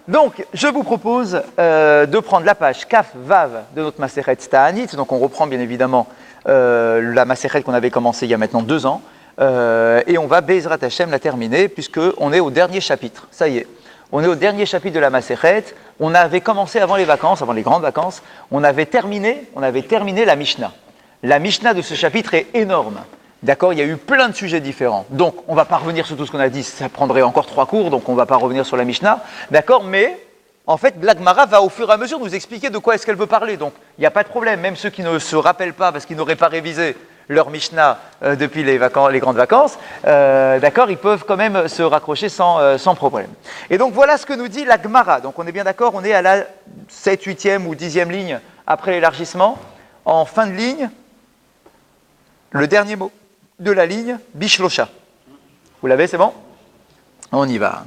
Donc, je vous propose de prendre la page Kaf Vav de notre Masechet Ta'anit. Donc, on reprend bien évidemment la Masechet qu'on avait commencée il y a maintenant 2 ans. Et on va, Be'ezrat Hashem, la terminer, puisqu'on est au dernier chapitre. Ça y est, on est au dernier chapitre de la Masechet. On avait commencé avant les vacances, avant les grandes vacances. On avait terminé la Mishnah. La Mishnah de ce chapitre est énorme. D'accord, il y a eu plein de sujets différents. Donc, on ne va pas revenir sur tout ce qu'on a dit, ça prendrait encore 3 cours, donc on ne va pas revenir sur la Mishnah. D'accord, mais en fait, la Gemara va au fur et à mesure nous expliquer de quoi est-ce qu'elle veut parler. Donc, il n'y a pas de problème, même ceux qui ne se rappellent pas parce qu'ils n'auraient pas révisé leur Mishnah depuis les grandes vacances, d'accord, ils peuvent quand même se raccrocher sans problème. Et donc, voilà ce que nous dit la Gemara. Donc, on est bien d'accord, on est à la 7, 8e ou 10e ligne après l'élargissement. En fin de ligne, le dernier mot de la ligne, Bishlosha. Vous l'avez, c'est bon? On y va.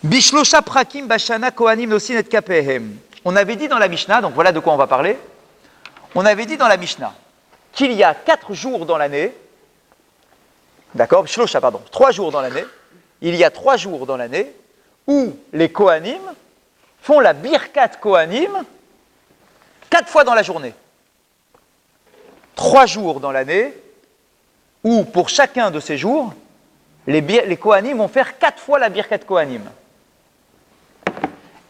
Bishlosha prakim bashana kohanim nosin et kapehem. On avait dit dans la Mishnah, donc voilà de quoi on va parler. On avait dit dans la Mishnah qu'il y a 4 jours dans l'année, d'accord, Bishlosha, pardon, 3 jours dans l'année, il y a 3 jours dans l'année où les kohanim font la birkat kohanim 4 fois dans la journée. 3 jours dans l'année où, pour chacun de ces jours, les Kohanim vont faire 4 fois la Birkat Kohanim.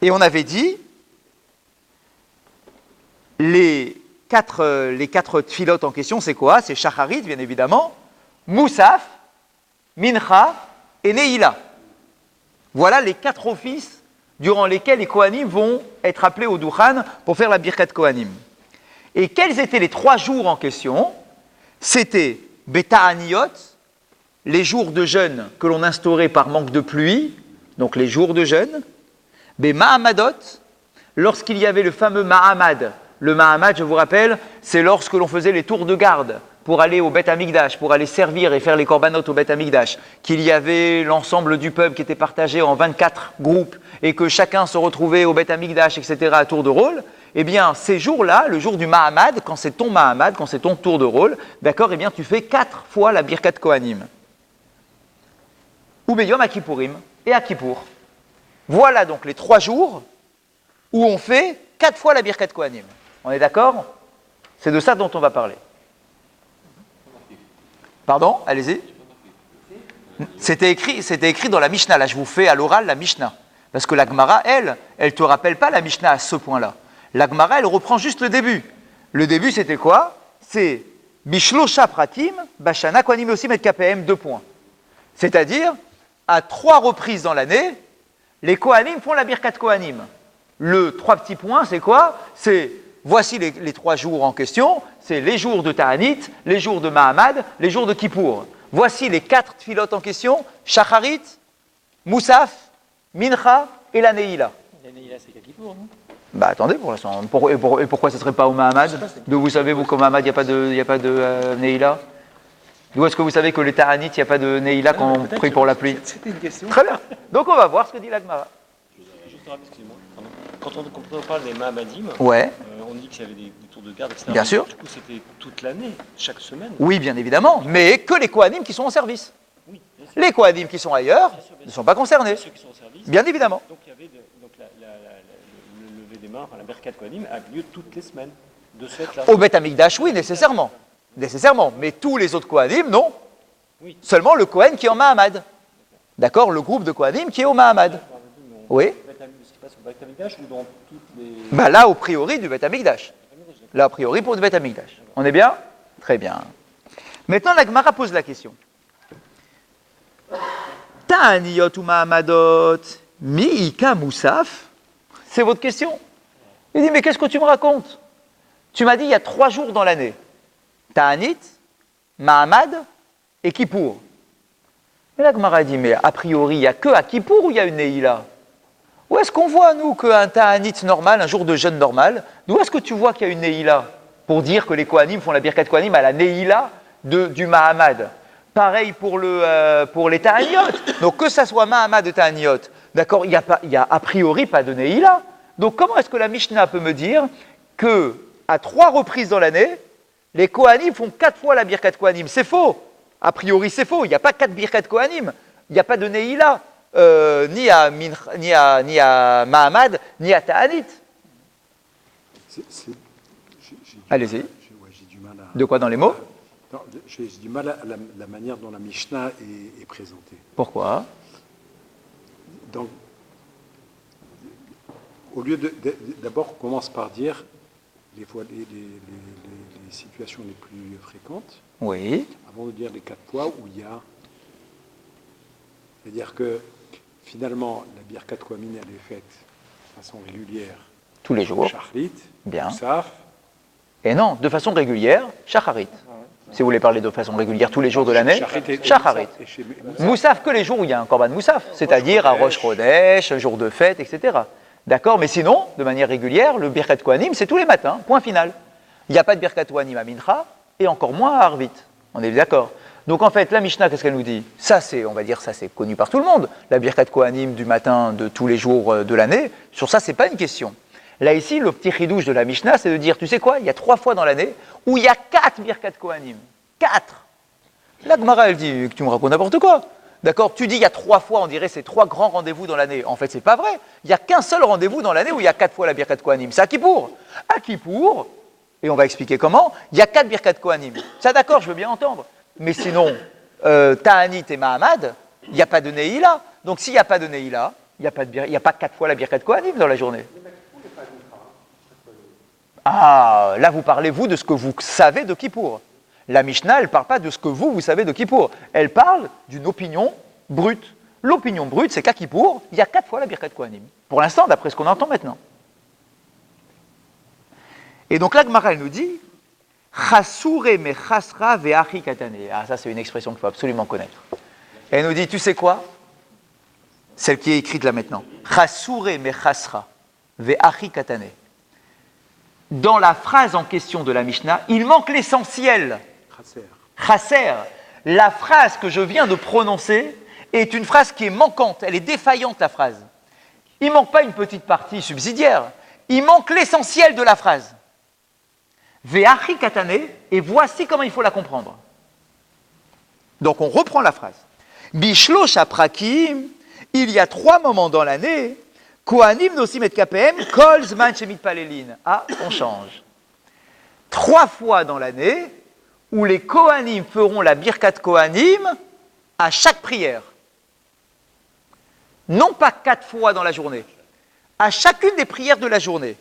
Et on avait dit, les 4 tfilotes en question, c'est quoi? C'est Shacharit, bien évidemment, Moussaf, Mincha et Neila. Voilà les 4 offices durant lesquels les Kohanim vont être appelés au Duchan pour faire la Birkat Kohanim. Et quels étaient les 3 jours en question? C'était Beta'aniyot, les jours de jeûne que l'on instaurait par manque de pluie, donc les jours de jeûne. Ma'amadot, lorsqu'il y avait le fameux Ma'amad. Le Ma'amad, je vous rappelle, c'est lorsque l'on faisait les tours de garde pour aller au Beth Amikdash, pour aller servir et faire les korbanot au Beth Amikdash, qu'il y avait l'ensemble du peuple qui était partagé en 24 groupes et que chacun se retrouvait au Beth Amikdash, etc., à tour de rôle. Eh bien, ces jours-là, le jour du Mahamad, quand c'est ton Mahamad, quand c'est ton tour de rôle, d'accord, eh bien, tu fais 4 fois la Birkat Kohanim. Ou Beyom à Kippourim et à Kippour. Voilà donc les 3 jours où on fait 4 fois la Birkat Kohanim. On est d'accord? C'est de ça dont on va parler. Pardon? Allez-y. C'était écrit dans la Mishnah. Là, je vous fais à l'oral la Mishnah. Parce que la Gemara, elle ne te rappelle pas la Mishnah à ce point-là. La Gemara, elle reprend juste le début. Le début, c'était quoi? C'est Bishlosha pratim, bashana kohanim osim et KPM, 2 points. C'est-à-dire, à 3 reprises dans l'année, les Kohanim font la Birkat Kohanim. Le 3 petits points, c'est quoi? C'est, voici les 3 jours en question, c'est les jours de Ta'anit, les jours de Mahamad, les jours de Kippour. Voici les 4 tfilotes en question, Shacharit, Moussaf, Mincha et la Neila. La Neila, c'est qu'à Kippour, non? Bah attendez, pour l'instant. Et pourquoi ça ne serait pas au Mahamad? D'où vous savez, vous, qu'au Mahamad, il n'y a pas de Neila? D'où est-ce que vous savez que les Ta'anit, il n'y a pas de Neila quand on prie pour la pluie? C'était une question. Très bien. Donc on va voir ce que dit la Gemara. Juste rapide, excusez-moi. Quand on parle des Mahamadim, Ouais. on dit qu'il y avait des tours de garde, etc. Bien sûr. Du coup, c'était toute l'année, chaque semaine. Oui, bien évidemment, mais que les Kohanim qui sont en service. Oui, bien sûr. Les Kohanim qui sont ailleurs ne sont pas concernés. Ceux qui sont au service. Bien évidemment. Donc, il y avait le lever des mains, enfin, la Birkat Kohanim, a lieu toutes les semaines. De ce fait, là. Au Beth Amikdash, oui, nécessairement. Nécessairement. Mais tous les autres Kohanim, non. Oui. Seulement le Kohen qui est en Mahamad. D'accord? Le groupe de Kohanim qui est au Mahamad. Oui. Ce qui passe au Beth Amikdash ou dans toutes les. Bah là, au priori, du Beth Amikdash. Là, a priori, pour le Beth Amikdash. On est bien? Très bien. Maintenant, la Gemara pose la question. Ta'aniyot ou Mahamadot, mi'ika moussaf? C'est votre question. Il dit, mais qu'est-ce que tu me racontes? Tu m'as dit, il y a 3 jours dans l'année. Ta'anit, Mahamad et Kippour. Et la Gemara dit, mais a priori, il n'y a que à Kippour où il y a une Neila? Où est-ce qu'on voit, nous, qu'un Ta'anit normal, un jour de jeûne normal, d'où est-ce que tu vois qu'il y a une Neila? Pour dire que les Kohanim font la Birkat Kohanim à la Neila du Mahamad. Pareil pour les Ta'aniot. Donc que ça soit Mahamad et Ta'aniot, d'accord, il y a a priori pas de Neila. Donc comment est-ce que la Mishnah peut me dire que à 3 reprises dans l'année, les Kohanim font 4 fois la Birkat Kohanim? C'est faux. A priori, c'est faux. Il n'y a pas 4 Birkat Kohanim. Il n'y a pas de Neila. ni à Mahamad, ni à Ta'anit. Allez-y. J'ai du mal à... De quoi dans les mots? Non, j'ai du mal à la manière dont la Mishnah est présentée. Pourquoi? Donc, au lieu d'abord, on commence par dire les situations les plus fréquentes, Oui. avant de dire les 4 fois où il y a... C'est-à-dire que, finalement, la Birkat Kohanim, elle est faite de façon régulière. Tous les jours. Shachrit, Bien. Moussaf. Et non, de façon régulière, Shacharit. Si vous voulez parler de façon régulière tous les jours de l'année, Shacharit. Moussaf que les jours où il y a un Korban Moussaf, c'est-à-dire à Rosh Chodesh, jour de fête, etc. D'accord? Mais sinon, de manière régulière, le Birkat Kohanim, c'est tous les matins, point final. Il n'y a pas de Birkat Kohanim à Mincha, et encore moins à Arvit. On est d'accord? Donc en fait, la Mishnah, qu'est-ce qu'elle nous dit? Ça, c'est, on va dire, ça c'est connu par tout le monde. La Birkat Kohanim du matin de tous les jours de l'année, sur ça, c'est pas une question. Là, ici, le petit chidouche de la Mishnah, c'est de dire, tu sais quoi, il y a 3 fois dans l'année où il y a 4 Birkat Kohanim. 4. La Gemara, elle dit que tu me racontes n'importe quoi. D'accord? Tu dis il y a 3 fois, on dirait c'est 3 grands rendez-vous dans l'année. En fait, c'est pas vrai. Il n'y a qu'un seul rendez-vous dans l'année où il y a 4 fois la Birkat Kohanim. C'est à Kippour. À Kippour, et on va expliquer comment, il y a 4 Birkat Kohanim. Ça, d'accord, je veux bien entendre. Mais sinon, Ta'anit et Mahamad, il n'y a pas de Neila. Donc s'il n'y a pas de Neila, il n'y a pas 4 fois la Birkat Kohanim dans la journée. Ah, là vous parlez, vous, de ce que vous savez de Kippour. La Mishnah, elle ne parle pas de ce que vous savez de Kippour. Elle parle d'une opinion brute. L'opinion brute, c'est qu'à Kippour, il y a 4 fois la Birkat Kohanim. Pour l'instant, d'après ce qu'on entend maintenant. Et donc là, Gemara, elle nous dit Chasure me chasra ve'achi katane. Ah, ça, c'est une expression qu'il faut absolument connaître. Elle nous dit, tu sais quoi? Celle qui est écrite là maintenant. Chasure me chasra ve'achi katane. Dans la phrase en question de la Mishnah, il manque l'essentiel. Chasser. La phrase que je viens de prononcer est une phrase qui est manquante, elle est défaillante, la phrase. Il ne manque pas une petite partie subsidiaire, il manque l'essentiel de la phrase. Ve'achi katane, et voici comment il faut la comprendre. Donc on reprend la phrase. Bishlosh aprakim, il y a 3 moments dans l'année. Kohanim nosim et KPM, kol zman shemit palelin. Ah, on change. 3 fois dans l'année où les Kohanim feront la Birkat Kohanim à chaque prière. Non pas 4 fois dans la journée, à chacune des prières de la journée.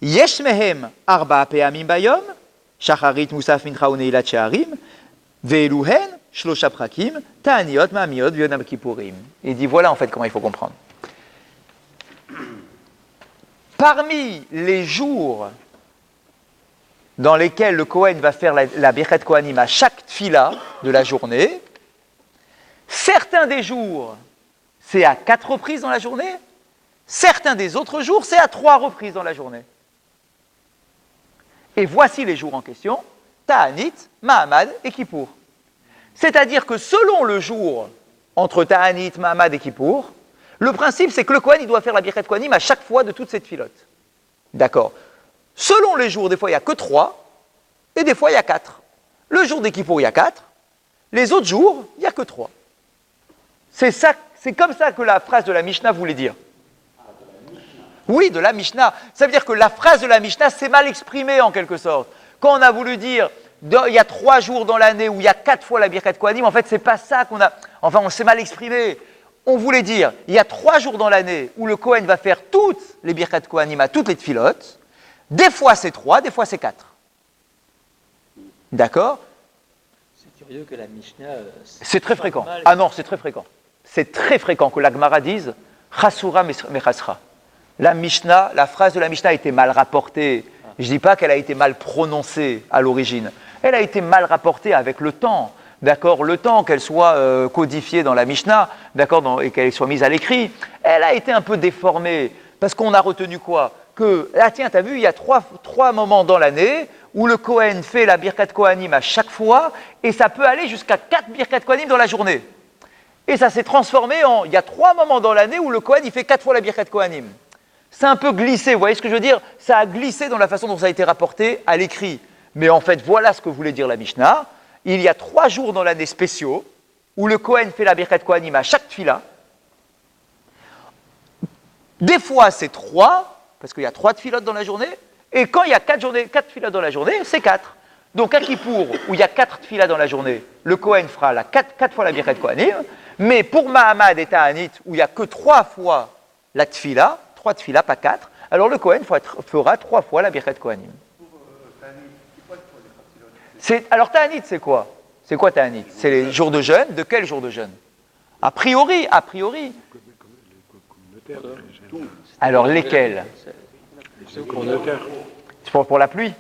Yesh mehem arba pe'amim bayom, shacharit musaf mincha uneilat she'arim, ve'eluhen shlosha prakim, ta'aniot ma'amiot v'yonam kippurim. Il dit voilà en fait comment il faut comprendre. Parmi les jours dans lesquels le Kohen va faire la Birkat Kohanim à chaque tfila de la journée, certains des jours, c'est à 4 reprises dans la journée, certains des autres jours, c'est à 3 reprises dans la journée. Et voici les jours en question, Ta'anit, Mahamad et Kippour. C'est-à-dire que selon le jour entre Ta'anit, Mahamad et Kippour, le principe, c'est que le Kohen, il doit faire la Birkat Kohanim à chaque fois de toute cette filote. D'accord. Selon les jours, des fois, il n'y a que 3, et des fois, il y a 4. Le jour des Kippour, il y a 4. Les autres jours, il n'y a que 3. C'est comme ça que la phrase de la Mishnah voulait dire. Oui, de la Mishnah. Ça veut dire que la phrase de la Mishnah, c'est mal exprimé en quelque sorte. Quand on a voulu dire, il y a 3 jours dans l'année où il y a 4 fois la Birkat Kohanim, en fait, c'est pas ça qu'on a... Enfin, on s'est mal exprimé. On voulait dire, il y a 3 jours dans l'année où le Kohen va faire toutes les Birkat Kohanim à toutes les tfilotes. Des fois c'est 3, des fois c'est 4. D'accord? C'est curieux que la Mishnah... c'est très fréquent. Ah non, c'est très fréquent. C'est très fréquent que la Gemara dise « Chasura mechasra ». La Mishnah, la phrase de la Mishnah a été mal rapportée. Je ne dis pas qu'elle a été mal prononcée à l'origine. Elle a été mal rapportée avec le temps. D'accord, le temps qu'elle soit codifiée dans la Mishnah, d'accord, et qu'elle soit mise à l'écrit, elle a été un peu déformée. Parce qu'on a retenu quoi? Que, là tiens, tu as vu, il y a 3 moments dans l'année où le Kohen fait la Birkat Kohanim à chaque fois, et ça peut aller jusqu'à 4 Birkat Kohanim dans la journée. Et ça s'est transformé en, il y a 3 moments dans l'année où le Kohen, il fait 4 fois la Birkat Kohanim. C'est un peu glissé, vous voyez ce que je veux dire? Ça a glissé dans la façon dont ça a été rapporté à l'écrit. Mais en fait, voilà ce que voulait dire la Mishnah. Il y a 3 jours dans l'année spéciaux où le Kohen fait la Birkat Kohanim à chaque tfila, Des fois, c'est 3, parce qu'il y a 3 tfilotes dans la journée. Et quand il y a 4 tfilotes dans la journée, c'est 4. Donc à Kippour, où il y a 4 tfilas dans la journée, le Kohen fera 4 fois la Birkat Kohanim. Mais pour Mahamad et Ta'anit, où il n'y a que 3 fois la tfila, 3 tfilas, pas 4, alors le Kohen fera 3 fois la Birkat Kohanim. Alors Ta'anit, c'est quoi? C'est quoi Ta'anit? C'est les jours de jeûne. De quel jour de jeûne? A priori. Alors lesquels? Les communautaires. Pour la pluie.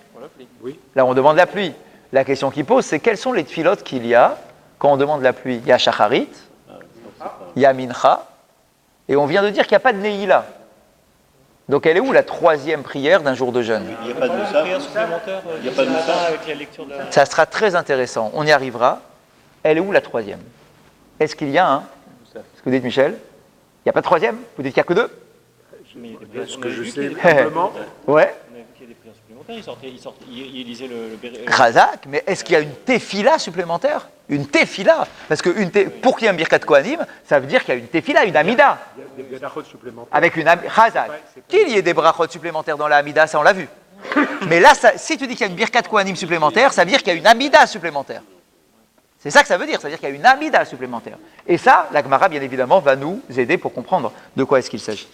Oui. Là, on demande la pluie. La question qui pose, c'est quelles sont les tfilotes qu'il y a quand on demande la pluie? Il y a Shacharit, il y a Mincha, et on vient de dire qu'il n'y a pas de Neila. Donc elle est où la 3e prière d'un jour de jeûne? Il n'y a pas de prière supplémentaire. Il n'y a pas de ça avec la lecture de la... Ça sera très intéressant. On y arrivera. Elle est où la 3e? Est-ce qu'il y a un? Ce que vous dites, Michel? Il n'y a pas de 3e? Vous dites qu'il n'y a que 2? Ce que je sais simplement, Ouais. On a vu qu'il y a des prières supplémentaires. Il lisait le Chazak, mais est-ce qu'il y a une tefila supplémentaire? Une tefila? Parce que pour qu'il y ait un birkat kohanim, ça veut dire qu'il y a une tefila, une amida. il y a des brachot supplémentaires. Avec une Chazak. Qu'il y ait des brachot supplémentaires dans la amida, ça on l'a vu. Mais là, si tu dis qu'il y a une birkat kohanim supplémentaire, ça veut dire qu'il y a une amida supplémentaire. C'est ça que ça veut dire qu'il y a une amida supplémentaire. Et ça, la Gemara, bien évidemment, va nous aider pour comprendre de quoi est-ce qu'il s'agit.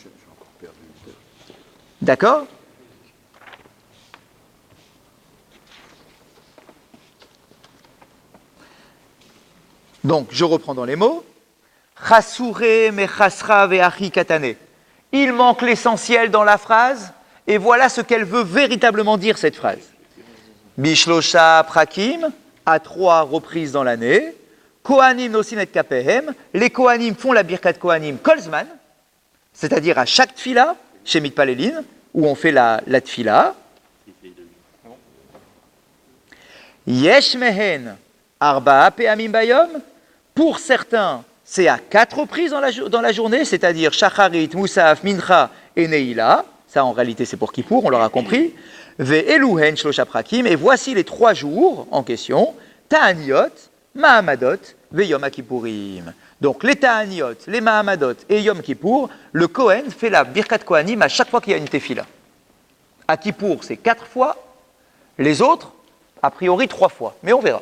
D'accord? Donc, je reprends dans les mots. Chasure me chasra ve'achi katane. Il manque l'essentiel dans la phrase, et voilà ce qu'elle veut véritablement dire, cette phrase. Bishlosha prakim, à 3 reprises dans l'année. Kohanim nosin et kapehem. Les Kohanim font la birkat Kohanim kolzman, c'est-à-dire à chaque tfila, chez Mitpalelin, où on fait la tfila. Yesh mehen arba'a pe'amim bayom. Pour certains, c'est à 4 reprises dans la journée, c'est-à-dire Shacharit, Moussaf, Mincha et Neila. Ça, en réalité, c'est pour Kippour, on l'aura compris. Ve'eluhen shlosha prakim. Et voici les 3 jours en question. Ta'aniot, Mahamadot, ve'yom Kippourim. Donc, les Ta'aniot, les Mahamadot et Yom Kippour, le Kohen fait la Birkat Kohanim à chaque fois qu'il y a une tefila. À Kippour, c'est 4 fois. Les autres, a priori, 3 fois. Mais on verra.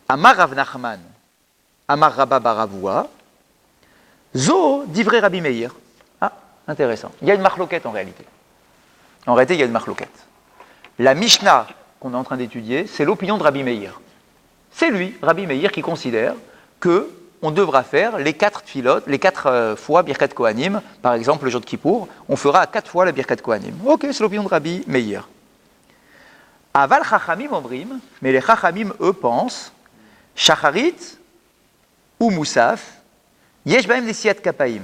Amar Rav Nachman, Amar Rabba Baravua, Zo divrei Rabbi Meir. Ah, intéressant. Il y a une marloquette en réalité. En réalité, il y a une marloquette. La Mishnah qu'on est en train d'étudier, c'est l'opinion de Rabbi Meir. C'est lui, Rabbi Meir, qui considère que on devra faire les 4 tfilotes, les 4 fois Birkat Kohanim. Par exemple, le jour de Kippour, on fera 4 fois la Birkat Kohanim. Ok, c'est l'opinion de Rabbi Meir. Aval Chachamim Omrim, mais les Chachamim, eux, pensent Shacharit ou Moussaf, yesh bahem nesiat kapaim.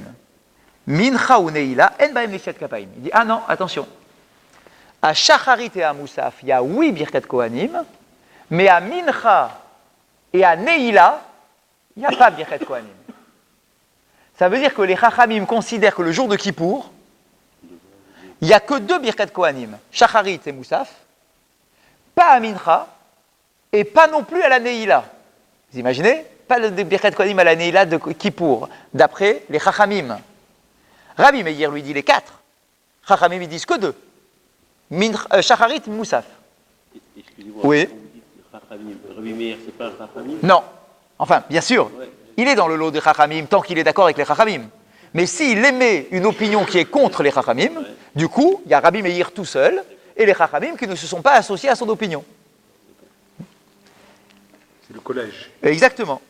Mincha ou Neila, en bahem nesiat kapaim. Il dit, ah non, attention. À Shacharit et à Moussaf, il y a oui Birkat Kohanim, mais à Mincha et à Neila, il n'y a pas Birkat Kohanim. Ça veut dire que les Chachamim considèrent que le jour de Kippour, il n'y a que 2 Birkat Kohanim, Shacharit et Moussaf, pas à Mincha et pas non plus à la Neila. Vous imaginez? Pas le Birkat Kohanim à la Neila de Kippour, d'après les Chachamim. Rabbi Meir lui dit les 4. Chachamim ils disent que 2. Shacharit, Moussaf. Excusez-moi, Oui. Rabbi Meir, c'est pas un Chachamim? Non. Enfin, bien sûr, il est dans le lot des Chachamim tant qu'il est d'accord avec les Chachamim. Mais s'il émet une opinion qui est contre les Chachamim, du coup, il y a Rabbi Meir tout seul et les Chachamim qui ne se sont pas associés à son opinion. c'est le collège. Exactement.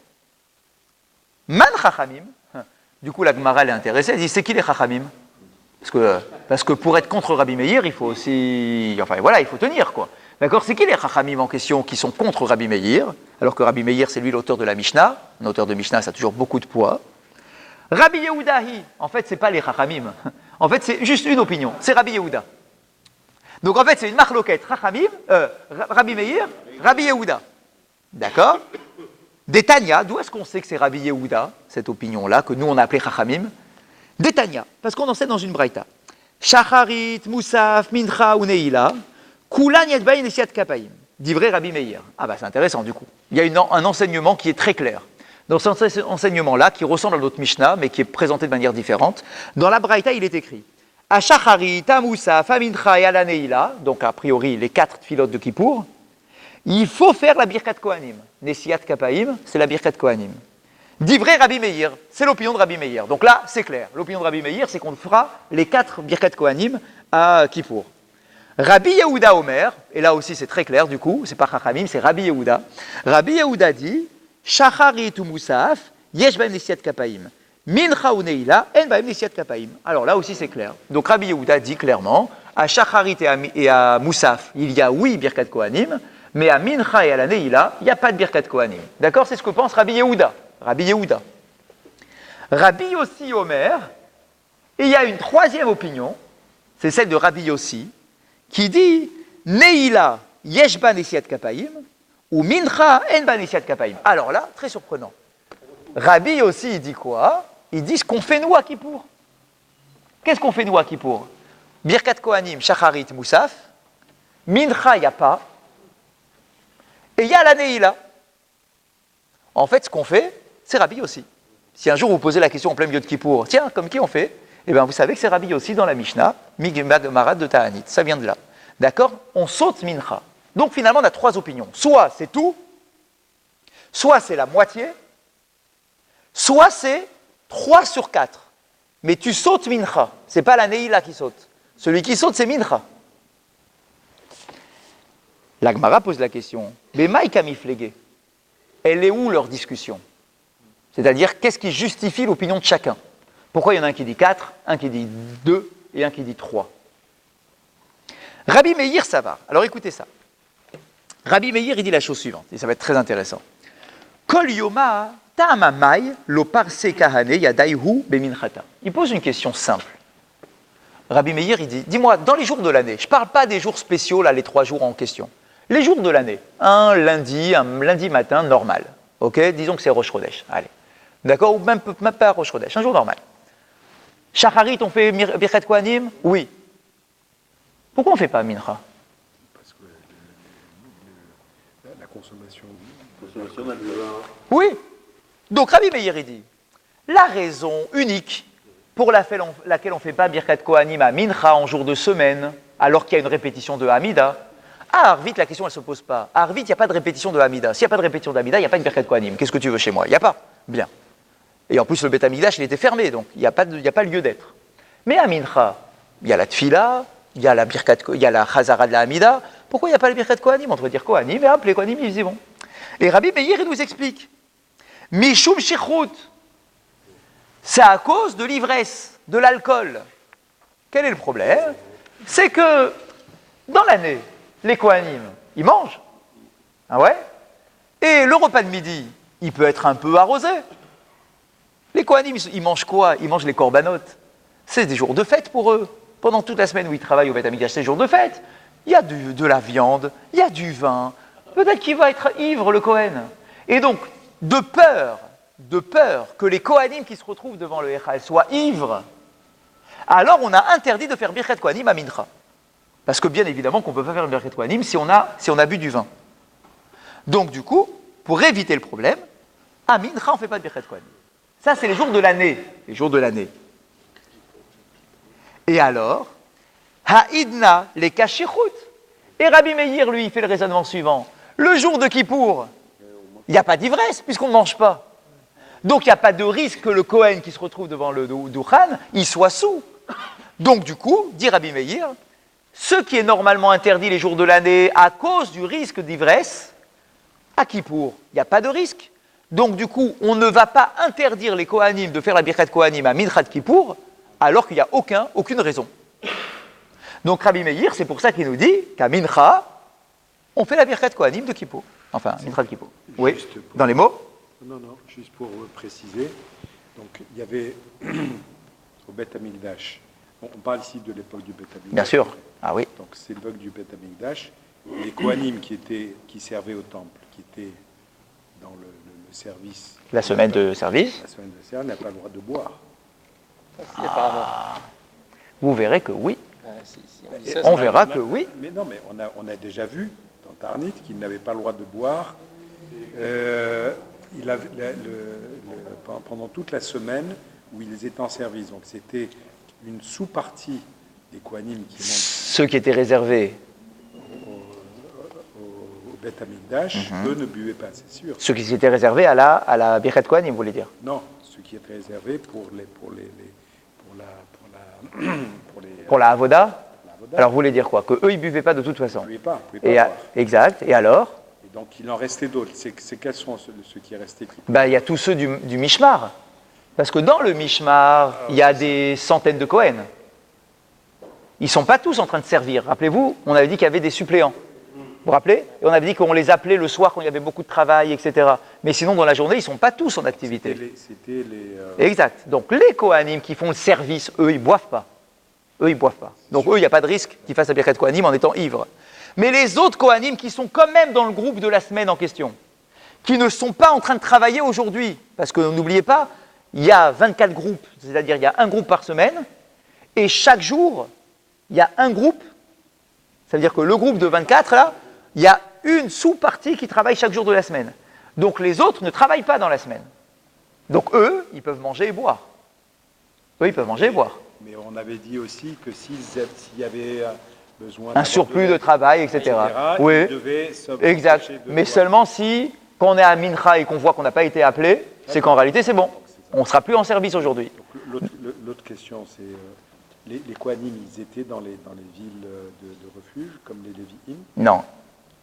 Man Chachamim, du coup la Gemara elle est intéressée, elle dit c'est qui les Chachamim? Parce que pour être contre Rabbi Meir, il faut aussi... Enfin voilà, il faut tenir quoi. D'accord? C'est qui les Chachamim en question qui sont contre Rabbi Meir? Alors que Rabbi Meir, c'est lui l'auteur de la Mishnah. Un auteur de Mishnah, ça a toujours beaucoup de poids. Rabbi Yehudahi, en fait, c'est pas les Chachamim. En fait, c'est juste une opinion. C'est Rabbi Yehuda. Donc en fait, c'est une marloquette. Rabbi Meir, Rabbi Yehuda. D'accord? Détania, d'où est-ce qu'on sait que c'est Rabbi Yehuda, cette opinion-là, que nous on a appelé Chachamim? Détania, parce qu'on enseigne dans une braïta. Shacharit, Moussaf, Mincha ou Neila, Kulan Yadbaïn et Siat Kapaim. Divrei Rabbi Meir. Ah bah c'est intéressant du coup. Il y a un enseignement qui est très clair. Dans cet enseignement-là, qui ressemble à notre Mishnah, mais qui est présenté de manière différente, dans la Braïta, il est écrit Ashachari, Tamoussa, Famincha et Alaneila, donc a priori les 4 filotes de Kippour, il faut faire la Birkat Kohanim. Nesiat Kapaim, c'est la Birkat Kohanim. Divrei Rabbi Meir, c'est l'opinion de Rabbi Meir. Donc là, c'est clair. L'opinion de Rabbi Meir, c'est qu'on fera les 4 Birkat Kohanim à Kippour. Rabbi Yehuda Omer, et là aussi c'est très clair du coup, c'est pas Chachamim, c'est Rabbi Yehuda. Rabbi Yehuda dit Shacharit ou Moussaf, Yesh Baim Nesiat Kapaim. Mincha ou Neila, En Baim Nesiat Kapaim. Alors là aussi c'est clair. Donc Rabbi Yehuda dit clairement à Shacharit et à Moussaf, il y a oui Birkat Kohanim, mais à Mincha et à la Neila, il n'y a pas de Birkat Kohanim. D'accord? C'est ce que pense Rabbi Yehuda. Rabbi Yehuda. Rabbi Yossi Omer, et il y a une troisième opinion, c'est celle de Rabbi Yossi, qui dit Neila Yeshba Nesiat Kapaim ou Mincha Enba Nesiat Kapaim. Alors là, très surprenant. Rabbi Yossi, il dit quoi? Il dit ce qu'on fait nous à Kippour. Qu'est-ce qu'on fait nous à Kippour? Birkat Kohanim, Shacharit, Moussaf. Mincha, il n'y a pas. Et il y a la Neila. En fait, ce qu'on fait, c'est Rabbi Yossi. Si un jour vous posez la question en plein milieu de Kippour, tiens, comme qui on fait? Eh bien, vous savez que c'est Rabbi Yossi dans la Mishnah, Migmad Marad de Ta'anit. Ça vient de là. D'accord? On saute Mincha. Donc finalement, on a 3 opinions. Soit c'est tout, soit c'est la moitié, soit c'est 3 sur 4. Mais tu sautes Mincha. C'est pas la Neila qui saute. Celui qui saute, c'est Mincha. La Gemara pose la question. Mais Maïka Miflégué, elle est où leur discussion? C'est-à-dire, qu'est-ce qui justifie l'opinion de chacun? Pourquoi il y en a un qui dit 4, un qui dit 2 et un qui dit 3? Rabbi Meir, ça va. Alors écoutez ça. Rabbi Meir, il dit la chose suivante, et ça va être très intéressant. Kol yoma ta'amamai lo parse kahane yadaihu beminchata. Il pose une question simple. Rabbi Meir, il dit, dis-moi, dans les jours de l'année, je ne parle pas des jours spéciaux, là, les 3 jours en question. Les jours de l'année, un lundi matin normal. Ok, disons que c'est Rosh Chodesh. Allez. D'accord? Ou même pas Rosh Chodesh, un jour normal. Shacharit, on fait Birkat Kohanim? Oui. Pourquoi on ne fait pas Mincha? Parce que la consommation. Consommation maintenant. Oui. Donc Rabbi Meir, il dit, la raison unique pour laquelle on ne fait pas Birkat Kohanim à Mincha en jour de semaine, alors qu'il y a une répétition de Hamida, à Arvit, la question, elle ne se pose pas. À Arvit, il n'y a pas de répétition de Hamida. S'il n'y a pas de répétition de Hamida, il n'y a pas de Birkat Kohanim. Qu'est-ce que tu veux chez moi? Il n'y a pas. Bien. Et en plus, le Beth Amikdash, il était fermé, donc il n'y a pas lieu d'être. Mais à Mincha, il y a la Tfila, il y a la Chazara de la Hamida. Pourquoi il n'y a pas le Birkat Kohanim? On devrait dire Kohanim, et hop, les Kohanim, ils y vont. Et Rabbi Meir, il nous explique. Mishum Shichrut. C'est à cause de l'ivresse, de l'alcool. Quel est le problème? C'est que, dans l'année, les Kohanim, ils mangent. Ah ouais? Et le repas de midi, il peut être un peu arrosé. Les Kohanim, ils mangent quoi? Ils mangent les corbanotes. C'est des jours de fête pour eux. Pendant toute la semaine où ils travaillent au Beth Amikdash, c'est des jours de fête. Il y a de la viande, il y a du vin. Peut-être qu'il va être ivre, le Kohen. Et donc, de peur que les Kohanim qui se retrouvent devant le Echal soient ivres, alors on a interdit de faire Birkat Kohanim à Mincha. Parce que bien évidemment qu'on ne peut pas faire une Birkat Kohanim si on a bu du vin. Donc du coup, pour éviter le problème, à Mincha on ne fait pas de Birkat Kohanim. Ça c'est les jours de l'année. Les jours de l'année. Et alors, Ha'idna les kashichut. Et Rabbi Meir, lui, il fait le raisonnement suivant. Le jour de Kippour, il n'y a pas d'ivresse puisqu'on ne mange pas. Donc il n'y a pas de risque que le Kohen qui se retrouve devant le Duchan, il soit sous. Donc du coup, dit Rabbi Meir, ce qui est normalement interdit les jours de l'année à cause du risque d'ivresse, à Kippour, il n'y a pas de risque. Donc du coup, on ne va pas interdire les Kohanim de faire la Birkat Kohanim à Minchat Kippour, alors qu'il n'y a aucune raison. Donc Rabbi Meir, c'est pour ça qu'il nous dit qu'à Mincha, on fait la Birkat Kohanim de Kippour. Enfin, Minchat Kippour. Oui, dans les mots? Non, juste pour préciser. Donc, il y avait au Beth Amikdash, on parle ici de l'époque du Beth Amikdash. Bien sûr, ah oui. Donc, c'est l'époque du Beth Amikdash. Les Kohanim qui servaient au temple, qui étaient dans le service. La semaine de service. La semaine de service n'a pas le droit de boire. Vous verrez que oui. On dit ça, On verra que oui. Mais non, mais on a déjà vu dans Tarnit qu'ils n'avaient pas le droit de boire pendant toute la semaine où ils étaient en service, donc c'était une sous-partie des Kohanim qui montent Ceux qui étaient réservés, au Beth Amikdash, eux ne buvaient pas, c'est sûr. ceux qui étaient réservés à la Birkat Kohanim, vous voulez dire? Non, ceux qui étaient réservés pour Pour la Avoda? la Avoda. Alors vous voulez dire quoi? Que eux ils buvaient pas de toute façon. Ils ne pouvaient pas Et boire. exact. Et alors? Et donc il en restait d'autres. C'est quels sont ceux qui restaient? Ben, il y a tous ceux du Mishmar. Parce que dans le Mishmar, il y a des centaines de Kohen. Ils ne sont pas tous en train de servir. Rappelez-vous, on avait dit qu'il y avait des suppléants. Vous vous rappelez? Et on avait dit qu'on les appelait le soir quand il y avait beaucoup de travail, etc. Mais sinon, dans la journée, ils ne sont pas tous en activité. C'était les Exact. Donc les Kohanim qui font le service, eux, ils ne boivent pas. Eux, ils ne boivent pas. Donc eux, il n'y a pas de risque qu'ils fassent la Birkat Kohanim en étant ivres. Mais les autres Kohanim qui sont quand même dans le groupe de la semaine en question, qui ne sont pas en train de travailler aujourd'hui, parce que n'oubliez pas, il y a 24 groupes, c'est-à-dire il y a un groupe par semaine, et chaque jour, il y a un groupe, ça veut dire que le groupe de 24, là, il y a une sous-partie qui travaille chaque jour de la semaine. Donc les autres ne travaillent pas dans la semaine. Donc eux, ils peuvent manger et boire. Eux, ils peuvent manger et boire. Mais on avait dit aussi que s'il y avait besoin Un surplus de travail, etc. Oui, ils devaient exact. s'empêcher de Mais boire. seulement si, quand on est à Mincha et qu'on voit qu'on n'a pas été appelé, c'est qu'en réalité c'est bon. On ne sera plus en service aujourd'hui. Donc, l'autre question, c'est les Kohanim, ils étaient dans les villes de refuge, comme les Lévi'im, Non.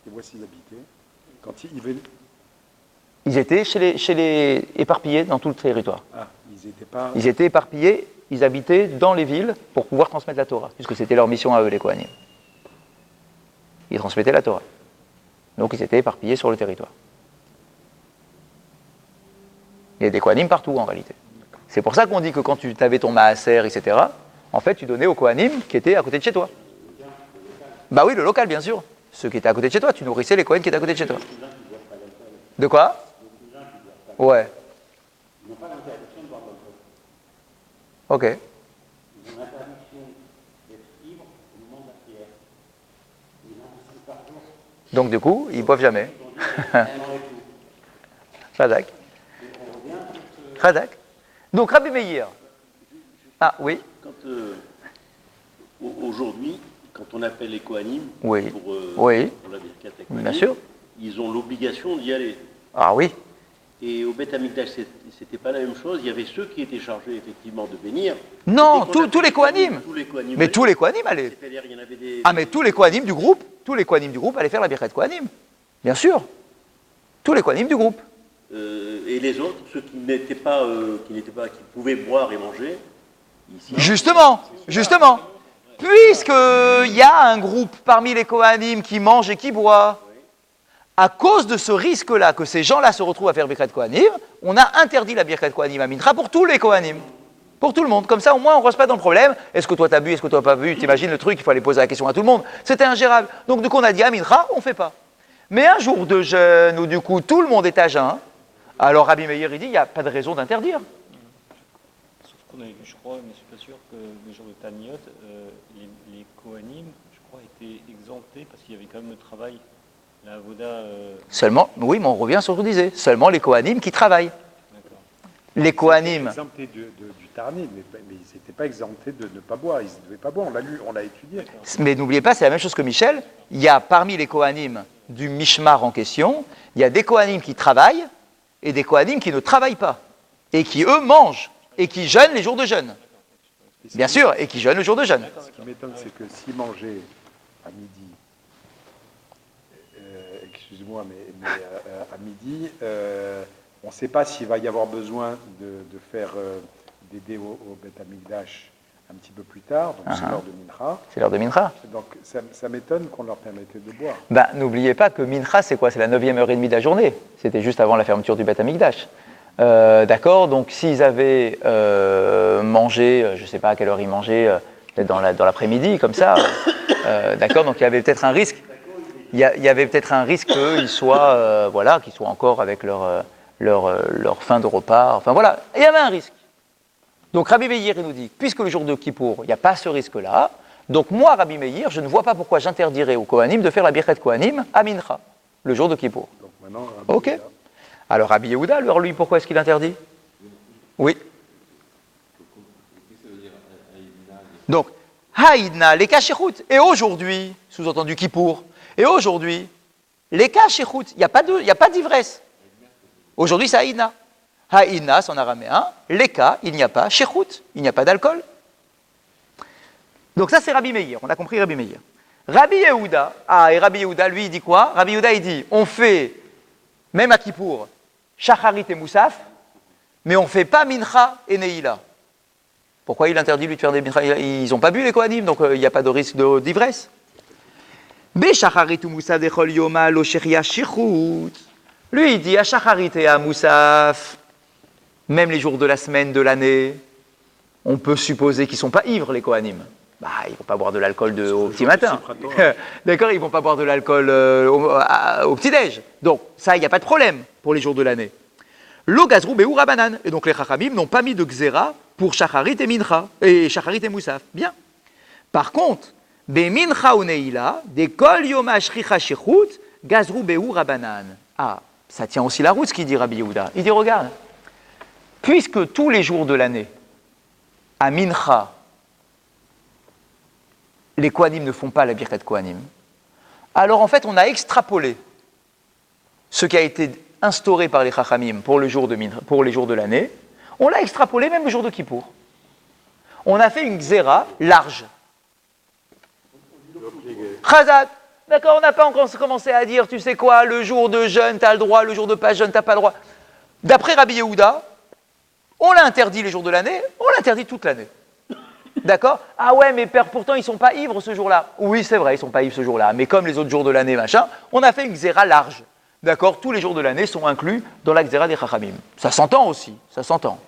et voici ils habitaient. Quand ils venaient... Ils étaient chez les éparpillés dans tout le territoire. Ah, ils n'étaient pas... Ils étaient éparpillés, ils habitaient dans les villes pour pouvoir transmettre la Torah, puisque c'était leur mission à eux, les Kohanim. Ils transmettaient la Torah. Donc ils étaient éparpillés sur le territoire. Il y a des Kohanim partout en réalité. C'est pour ça qu'on dit que quand tu avais ton maaser, etc., en fait tu donnais aux Kohanim qui étaient à côté de chez toi. Bah oui, le local bien sûr. Ceux qui étaient à côté de chez toi, tu nourrissais les Kohanim qui étaient à côté de chez toi. De quoi? Ouais. Ok. Donc du coup, ils boivent jamais. Radak. Radak. Donc Rabbi Meir. Ah oui. Aujourd'hui, quand on appelle les Kohanim Oui. pour la Birkat Bien Kohanim, sûr. ils ont l'obligation d'y aller. Ah oui. Et au Beth Amikdash, c'était pas la même chose. Il y avait ceux qui étaient chargés effectivement de bénir. Non, Dès qu'on tous les Kohanim. Tous les Kohanim. Mais tous les Kohanim allaient. C'est-à-dire, il y en avait des. Ah mais tous les Kohanim du groupe allaient faire la Birkat Kohanim. Bien sûr. Tous les Kohanim du groupe. Et les autres, ceux qui n'étaient pas, qui pouvaient boire et manger. Ici, Justement. Puisqu'il y a un groupe parmi les Kohanim qui mange et qui boit, à cause de ce risque-là, que ces gens-là se retrouvent à faire Birkat Kohanim, on a interdit la Birkat Kohanim à Mincha pour tous les Kohanim. Pour tout le monde. Comme ça, au moins, on ne reste pas dans le problème. Est-ce que toi, t'as bu, est-ce que toi, pas bu? T'imagines le truc, il faut aller poser la question à tout le monde. C'était ingérable. Donc, du coup, on a dit à Mincha, on ne fait pas. Mais un jour de jeûne, où du coup, tout le monde est à jeun, alors Rabbi Meir, il dit, il n'y a pas de raison d'interdire. Sauf qu'on a, je crois, mais je ne suis pas sûr que les jours de Taniot, les Kohanim, je crois, étaient exemptés parce qu'il y avait quand même le travail, la Avoda. Seulement, oui, mais on revient sur ce qu'on disait. Seulement les Kohanim qui travaillent. D'accord. Les Kohanim. Exemptés du Tarnid, mais ils n'étaient pas exemptés de ne pas boire. Ils ne devaient pas boire, on l'a lu, on l'a étudié. Mais n'oubliez pas, c'est la même chose que Michel. Il y a parmi les Kohanim du Mishmar en question, il y a des Kohanim qui travaillent et des Kohanim qui ne travaillent pas. Et qui, eux, mangent. Et qui jeûnent les jours de jeûne. Bien sûr, et qui jeûnent le jour de jeûne. Ce qui m'étonne, c'est que s'ils mangeaient à midi, excuse-moi, mais à midi, on ne sait pas s'il va y avoir besoin de faire d'aider au Beth Amikdash un petit peu plus tard, donc c'est l'heure de Mincha. C'est l'heure de Mincha. Donc ça m'étonne qu'on leur permettait de boire. Ben, n'oubliez pas que Mincha, c'est quoi? C'est la 9e heure et demie de la journée. C'était juste avant la fermeture du Beth Amikdash. D'accord, donc s'ils avaient mangé, je ne sais pas à quelle heure ils mangeaient, peut-être dans l'après-midi, comme ça, d'accord, donc il y avait peut-être un risque. Il y avait peut-être un risque qu'ils soient, qu'ils soient encore avec leur fin de repas. Enfin voilà, il y avait un risque. Donc Rabbi Meir nous dit, puisque le jour de Kippour, il n'y a pas ce risque-là, donc moi, Rabbi Meir, je ne vois pas pourquoi j'interdirais aux Kohanim de faire la Birkat Kohanim à Mincha, le jour de Kippour. Donc maintenant, Ok. Alors Rabbi Yehuda, alors lui, pourquoi est-ce qu'il interdit? Oui. Donc, Haïdna, les Kasherut. Et aujourd'hui, sous-entendu Kippour, et aujourd'hui, les Kasherut, il n'y a pas d'ivresse. Aujourd'hui, c'est Haïdna. Haïdna, c'est en araméen. Les cas, il n'y a pas. Sherut, il n'y a pas d'alcool. Donc ça, c'est Rabbi Meir. On a compris Rabbi Meir. Rabbi Yehuda, et Rabbi Yehuda, lui, il dit quoi? Rabbi Yehuda, il dit, on fait, même à Kippour, Shacharit et Moussaf, mais on ne fait pas Mincha et Neila. Pourquoi il interdit lui de faire des Mincha? Ils n'ont pas bu les Kohanim, donc il n'y a pas de risque d'ivresse. Be Shacharit ou Moussaf de Chol Yoma lo Sheria Shichut. Lui, il dit à Shacharit et à Moussaf, même les jours de la semaine, de l'année, on peut supposer qu'ils ne sont pas ivres, les Kohanim. Bah, ils ne vont pas boire de l'alcool au petit matin. D'accord, ils ne vont pas boire de l'alcool au petit-déj. Donc, ça, il n'y a pas de problème pour les jours de l'année. Lo gazrou be'ou rabanan. Et donc, les Chachamim n'ont pas mis de xéra pour Shacharit et Mincha, et Shacharit et Moussaf. Bien. Par contre, be Mincha ou Neila, de kol yoma shricha shechut, gazrou be'ou rabanan. Ah, ça tient aussi la route, ce qu'il dit Rabbi Yehuda. Il dit, regarde, puisque tous les jours de l'année, à Mincha, les Kohanim ne font pas la Birkat Kohanim, alors en fait, on a extrapolé ce qui a été instauré par les Chachamim pour les jours de l'année, on l'a extrapolé même le jour de Kippour. On a fait une xéra large. Chazak, d'accord, on n'a pas encore commencé à dire, tu sais quoi, le jour de jeûne, tu as le droit, le jour de pas jeûne, tu n'as pas le droit. D'après Rabbi Yehuda, on l'a interdit les jours de l'année, on l'interdit toute l'année. D'accord? Ah ouais, mais père, pourtant ils ne sont pas ivres ce jour-là. Oui, c'est vrai, ils ne sont pas ivres ce jour-là. Mais comme les autres jours de l'année, machin, on a fait une xéra large. D'accord? Tous les jours de l'année sont inclus dans la xéra des Chachamim. Ça s'entend aussi, ça s'entend.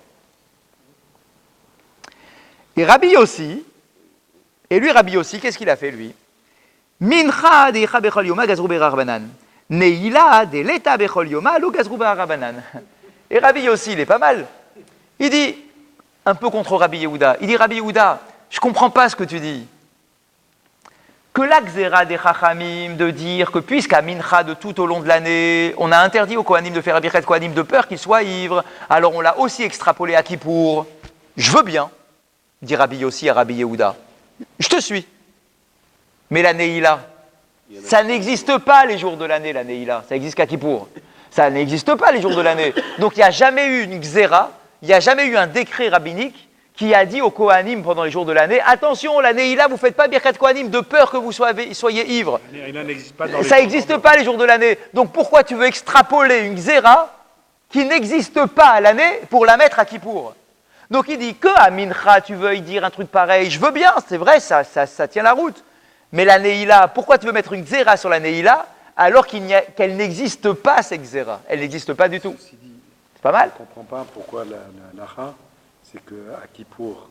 Et Rabbi Yossi, qu'est-ce qu'il a fait lui? Mincha deicha bechol yoma gazru berabanan. Neila de leta bechol yoma lo gazru berabanan. Et Rabbi Yossi, il est pas mal. Il dit, un peu contre Rabbi Yehuda, il dit Rabbi Yehuda, je ne comprends pas ce que tu dis. Que la xéra des Chachamim de dire que puisqu'à Mincha de tout au long de l'année, on a interdit aux Kohanim de faire la Birkat Kohanim de peur qu'ils soient ivres, alors on l'a aussi extrapolé à Kippour. Je veux bien, dit Rabbi Yossi à Rabbi Yehuda. Je te suis. Mais la Neila, ça n'existe pas les jours de l'année, la Neila. Ça existe qu'à Kippour. Ça n'existe pas les jours de l'année. Donc il n'y a jamais eu une xéra, il n'y a jamais eu un décret rabbinique qui a dit aux Kohanim pendant les jours de l'année, attention, la Neila, vous ne faites pas Birkat Kohanim de peur que vous soyez ivres. Ça n'existe pas les jours de l'année. Donc pourquoi tu veux extrapoler une xéra qui n'existe pas à l'année pour la mettre à Kippour? Donc il dit que à Mincha, tu veux y dire un truc pareil. Je veux bien, c'est vrai, ça tient la route. Mais la Neila, pourquoi tu veux mettre une xéra sur la Neila alors qu'elle n'existe pas, cette xéra? Elle n'existe pas du tout. C'est pas mal? Je ne comprends pas pourquoi la lacha, c'est qu'à Kippour,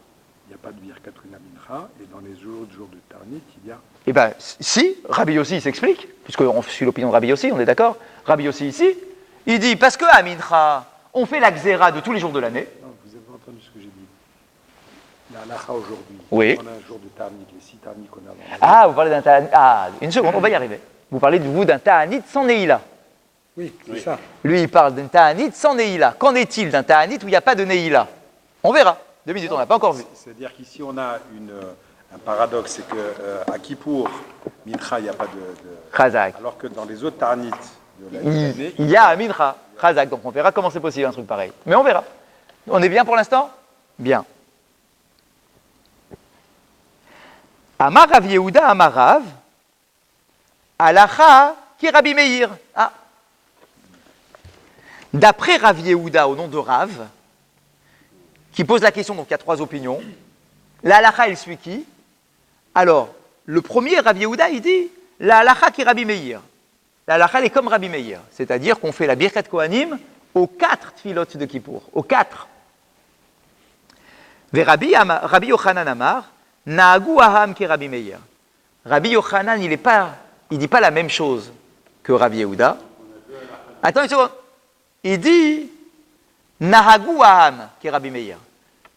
il n'y a pas de Birkat Mincha, et dans les jours de Tarnit, il y a... Eh bien, si, Rabbi Yossi il s'explique, puisqu'on suit l'opinion de Rabbi Yossi, on est d'accord? Rabbi Yossi ici, il dit, parce qu'à Mincha, on fait la xéra de tous les jours de l'année. Non, vous avez entendu ce que j'ai dit. La lacha aujourd'hui, oui. On a un jour de Tarnit, les 6 Tarnit qu'on a dans Ah, vous parlez d'un Ta'anit. Ah, une seconde, on va y arriver. Vous parlez d'un Ta'anit sans Neila. Oui, c'est ça. Lui, il parle d'un Ta'anit sans Neila. Qu'en est-il d'un Ta'anit où il n'y a pas de Neila? On verra. 2 minutes, on n'a pas encore vu. C'est-à-dire qu'ici, on a un paradoxe, c'est qu'à Kippour, Mincha, il n'y a pas de... Chazak. Alors que dans les autres Tarnit de l'année... Il y a un Mincha, Chazak. Donc on verra comment c'est possible un truc pareil. Mais on verra. On est bien pour l'instant? Bien. Amar Rav Yehuda, Amar Rav, Alacha qui Rabbi Meir. Ah. D'après Rav Yehuda, au nom de Rav, qui pose la question, donc il y a 3 opinions. La halacha, elle suit qui? Alors, le premier, Rav Yehuda, il dit la halacha qui Rabbi Meir. La halacha, elle est comme Rabbi Meir, c'est-à-dire qu'on fait la Birkat Kohanim aux 4 tfilot de Kippour, aux 4. Rabbi Yochanan Amar, Naagu Aham qui Rabbi Meir. Rabbi Yochanan, il dit pas la même chose que Rav Yehuda. Attends une seconde. Il dit Nahagu Aham qui Rabbi Meir.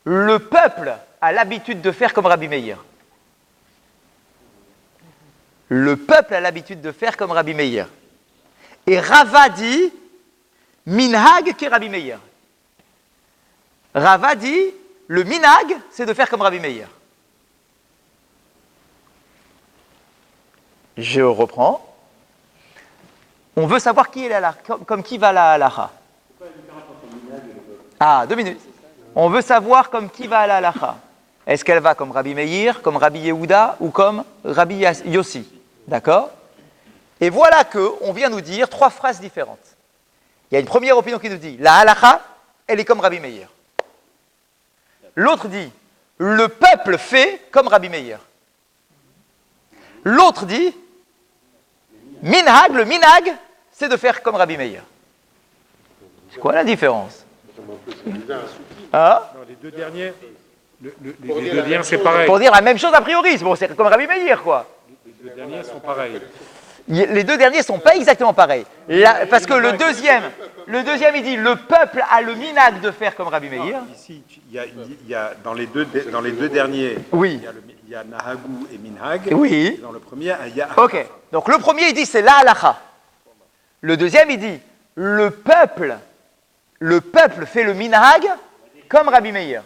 Le peuple a l'habitude de faire comme Rabbi Meir. Le peuple a l'habitude de faire comme Rabbi Meir. Et Rava dit minhag qui est Rabbi Meir. Rava dit, le minhag, c'est de faire comme Rabbi Meir. Je reprends. On veut savoir qui est la comme qui va la halacha. Ah, 2 minutes. On veut savoir comme qui va la halacha. Est-ce qu'elle va comme Rabbi Meir, comme Rabbi Yehuda ou comme Rabbi Yossi? D'accord? Et voilà qu'on vient nous dire 3 phrases différentes. Il y a une première opinion qui nous dit, la halacha, elle est comme Rabbi Meir. L'autre dit, le peuple fait comme Rabbi Meir. L'autre dit, minhag, le minhag, c'est de faire comme Rabbi Meir. C'est quoi la différence? Ah? Non, les deux derniers, les deux derniers, c'est pareil. Pour dire la même chose a priori, bon, c'est comme Rabbi Meir, quoi. Les deux derniers sont pareils. Les 2 derniers ne sont pas exactement pareils. Parce que le deuxième, il dit, le peuple a le minhag de faire comme Rabbi Meir. Ici, il y a dans les deux derniers, Oui. il y a Nahagou et Minhag. Oui. Et dans le premier, il y a... Ok, donc le premier, il dit, c'est la halacha. Le deuxième, il dit, le peuple fait le minhag comme Rabbi Meir.